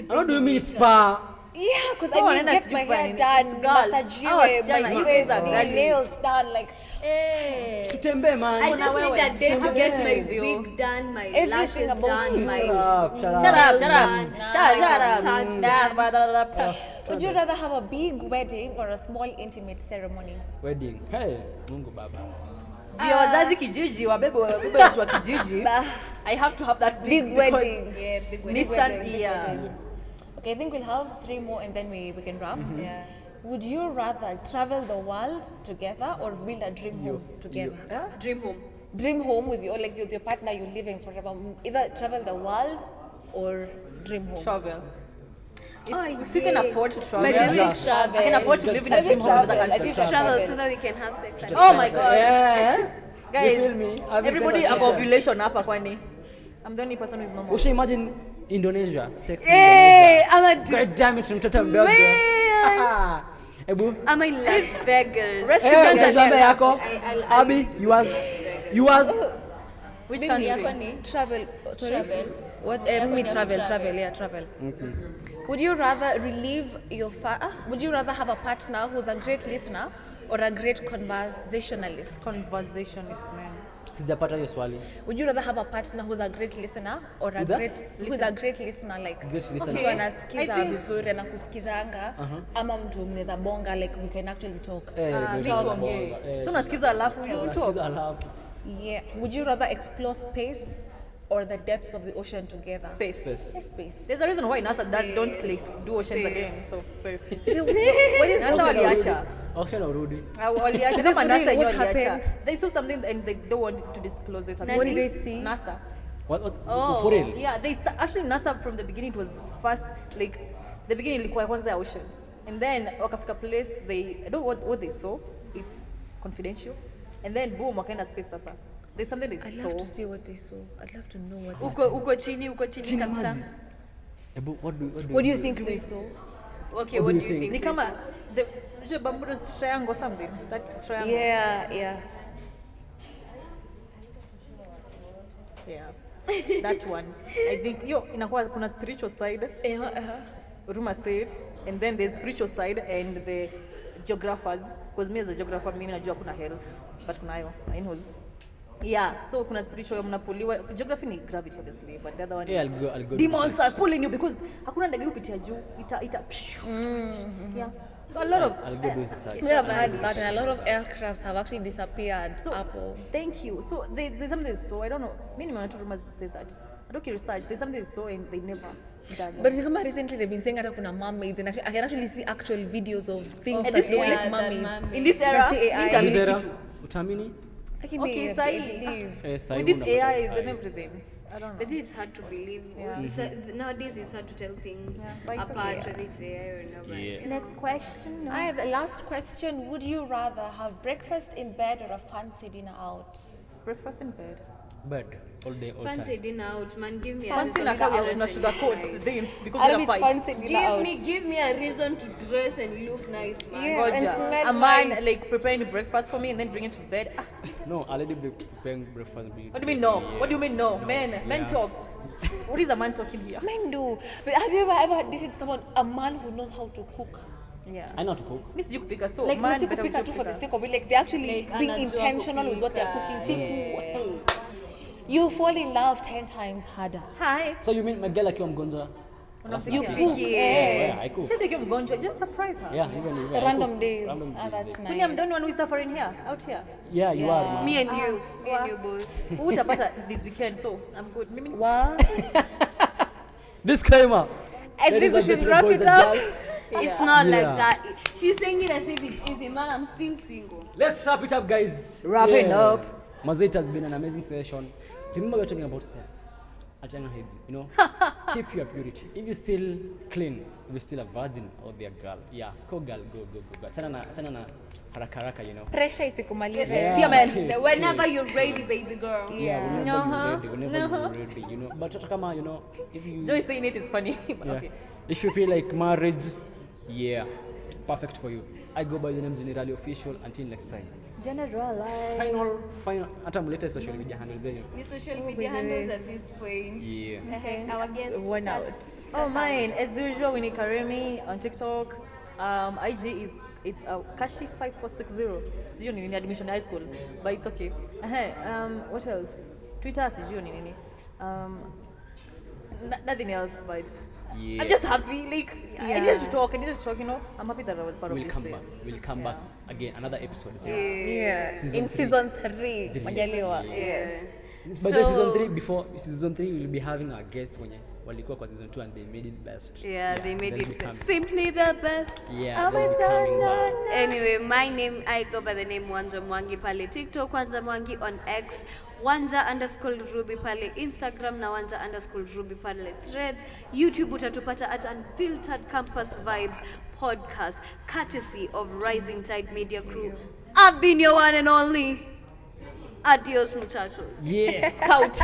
How do you mean spa? Yeah, because Oh, I mean, and that's get my hair different. done, It's girls. massagiwe, Oh, wasichana, my you face, guys are my girly. nails done, like Hey. Tutembee man. I just need a day to get my Yeah. wig done, my Everything lashes about done, you. my Shut up. Shut up. Shut up. Massage Shut up. would you rather have a big wedding or a small intimate ceremony? Wedding. Hey, Mungu baba. Juu ya wazazi kijiji, wabebe watu wa kijiji. I have to have that Big because wedding. Yeah, big wedding. Nissan, Big yeah. wedding. Okay, I think we'll have 3 more and then we can wrap. Yeah. Would you rather travel the world together or build a dream home together? Dream home. Dream home with your partner you're living forever. Either travel the world or dream home. Travel. Oh, If you can afford to travel, By the way, Yeah. I can afford to live in a I dream think home in another travel. I country. think travel so that we can have sex. And Oh my god. Yeah. Guys, You feel me? Having everybody sex have sessions. ovulation hapa kwani? I'm the only person who is normal. Usha imagine Indonesia, sex Hey, I'm a God damn it, mtoto mdogo. Man. Ebu. I'm in Las Vegas. Eh, jambo yako. Abi, yours. Which Mimi country? travel. Sorry. What? Me travel. Yeah, travel. Would you rather relieve your Would you rather have a partner who's a great listener or a great conversationalist? Conversationist, man. Sijapata hiyo swali. Would you rather have a partner who's a great listener or a who's a great listener, like Great listener. mtu anasikiza vizuri na kusikizanga ama mtu mnaweza bonga, like we can actually talk. So unasikiza alafu you talk. Yeah. Would you rather explore space or the depths of the ocean together? Space. Space. There's a reason why NASA don't like do oceans again. So space. What is NASA waliacha. Ocean urudi. Waliacha kama NASA What waliacha. happened? They saw something and they don't want to disclose it. What did they see? NASA. What for real? Yeah, actually NASA from the beginning it was first like the beginning ilikuwa kwanza ya oceans. And then wakafika place they I don't know what they saw. It's confidential. And then boom wakaenda space sasa. There's something they I'd saw. love to see what they saw. I'd love to know what they saw. Uko chini kabisa. What do you think they saw? Okay, what do you think? Ni kama the Bermuda Triangle or something. That triangle. Yeah. Yeah. That one. I think inakuwa kuna spiritual side. Rumor says, and then there's spiritual side and the geographers, because me as a geographer mimi najua kuna hell but kuna hiyo I knows. Yeah, so kuna spiritual mnapuliwa. Geography ni gravity obviously, but the other one Yeah, is I'll go demons are pulling you because hakuna ndege upitia juu ita yeah. So a lot of I'll go do research. We have heard that, and a lot of aircrafts have actually disappeared. so Apple. thank you. So there's something so I don't know. Many rumors say that. I don't research. There's something so and they never done. But recently they've been saying that kuna mermaids, and actually, I can actually see actual videos of things that this look like era, mermaids. in this era, That's the AI. nitamini Zera, kitu. utamini? Okay, Saili. Sahi With this unapata AI AI. and everything. I don't know. But it's hard to believe. Nowadays it's hard to tell things but it's apart, okay. whether it's AI or not. Yeah. Next question. I have the last question. Would you rather have breakfast in bed or a fancy dinner out? Breakfast in bed. Bed all day, all Fancy time. dinner out, man. Give me Fancy a like reason how to you not dress sugarcoat and things because I'll of be a fight. fancy dinner out. give me a reason to dress and look nice, man. Yeah. and Roger. smell A man nice. like preparing breakfast for me and then bring it to bed. Ah, No, I'll already be preparing breakfast. what do you mean no? Yeah. What do you mean no? No. Men Yeah. talk. What is a man talking here? Men do. But have you ever dated someone, a man who knows how to cook? Yeah. I know how to cook. Miss you kupika so Like, man not better kupika too for the sake of it. Like, they're actually Like, being anajua intentional with what they're kupika. cooking. You fall in love 10 times harder. Hi. So you mean Miguel akiwa mgonjwa? Unafikia? You Yeah. cook. Yeah, I cook. Sasa ukiwa mgonjwa, just surprise her. Yeah, even I Random cook. days. Random days. That's yeah. Kwani I'm nice. the only one who is suffering here, out here. Yeah, you are. Man. Me and you. Me and you both. Utapata this weekend, so I'm good. Mimi Wow. Disclaimer. I think Ladies we and should gentlemen, wrap boys it and up. girls, It's not Yeah. like that. She's saying it as if it's easy, man. I'm still single. Let's wrap it up, guys. Wrapping up. Mazee, it has been an amazing session. Remember, we're talking about sex. At younger age, you know, keep your purity. If you're still clean, if you're still a virgin or the girl, yeah, go girl, go. Achana na haraka haraka, you know. Pressure isikumalize. Yeah. Fear man. Okay, So whenever okay. you're ready, baby girl. Yeah, whenever Uh-huh. you're ready, you know. But hata kama, you know, if you Joy saying it is funny. But yeah. okay. If you feel like marriage, yeah, perfect for you. I go by the name Generali Official. Until next time. Generalize. Final. Hata mlete social media handles zenyu. The social media handles at this point. Yeah. Our guest. One out. Oh, mine. As usual, Winnie Karemi on TikTok. IG is it's Kashi5460. Sijui ni nini, admission high school, but it's okay. What else? Twitter sijui ni nini. Nothing else, but Yeah. I'm just happy. Like I Yeah. needed to talk. You know. I'm happy that I was part We'll of this come thing. back. We'll come back again. Another episode. So. Yeah. Season In three. season 3. Majaliwa. Yeah. Yes. By the So- season 3, before season 3, we'll be having our guest wenye walikuwa kwa season 2 and they made it best. Yeah, they made they'll it be coming. simply the best. Yeah, they'll be coming back. Anyway, my name, I go by the name Wanja Mwangi pale TikTok, Wanja Mwangi on X, Wanja_Ruby pale Instagram na Wanja_Ruby pale Threads. YouTube utatupata at Unfiltered Campus Vibes podcast, courtesy of Rising Tide Media Crew. I've been your one and only. Adios, muchachos. Yeah. Scout.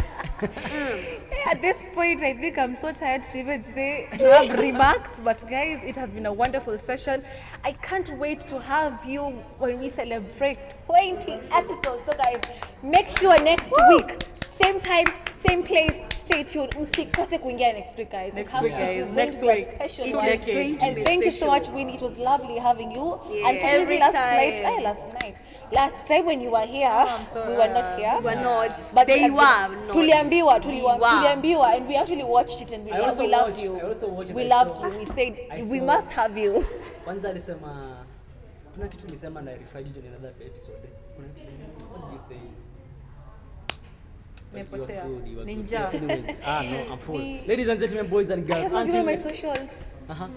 At this point, I think I'm so tired to even say to have remarks. But guys, it has been a wonderful session. I can't wait to have you when we celebrate 20 episodes. So guys, make sure next week, same time, same place, stay tuned. Usikose kuingia next week, guys. Next It has week, to- guys. it is Next going to be week. a special It one. is going to And be thank you so special. much, Winnie. It was lovely having you. Yeah. Unfortunately, Every last time. last time when you were here, I'm sorry. we were not here. We were not. But They at the- were not. Tuliambiwa, We were. tuliambiwa, and we actually watched it and we, I also we loved watched- you. I also watched it. We I loved saw- you. We said I we saw- must have you. Kwanza alisema kuna kitu nilisema na referred you in another episode. Kuna kitu what did you say? But you were Nimepotea. good, you were good. Ninja. So anyways, no, I'm full. Ladies and gentlemen, boys and I girls, have not until given my next. socials. Uh-huh.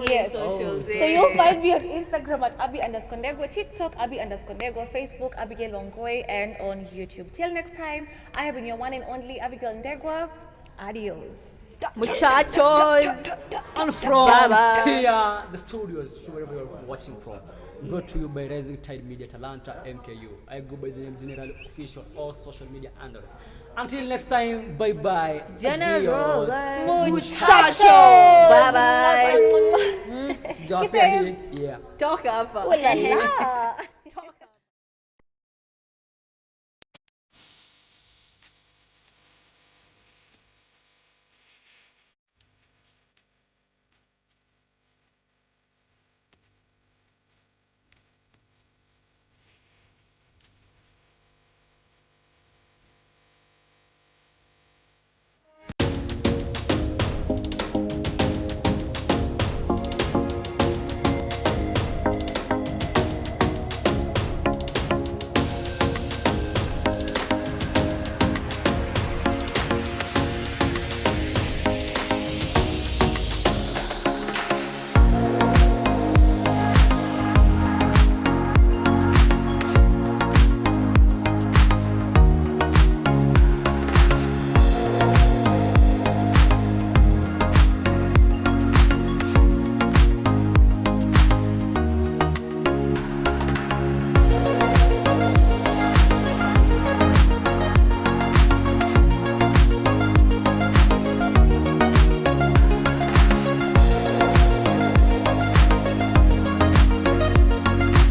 Yes. Socials, So you'll find me on Instagram at Abby_Ndegwa, TikTok Abby_Ndegwa, Facebook Abigail Wangoi, and on YouTube. Till next time, I have been your one and only Abigail Ndegwa. Adios. Muchachos. And from Bye-bye. here, the studios, to wherever you're watching from, brought to you by Rising Tide Media Talanta MKU. I go by the name General Official, all social media handles. Until next time, bye bye. General. Muchachos. Bye bye. Sijawaambia hii, yeah. Toka hapa. Oh la la.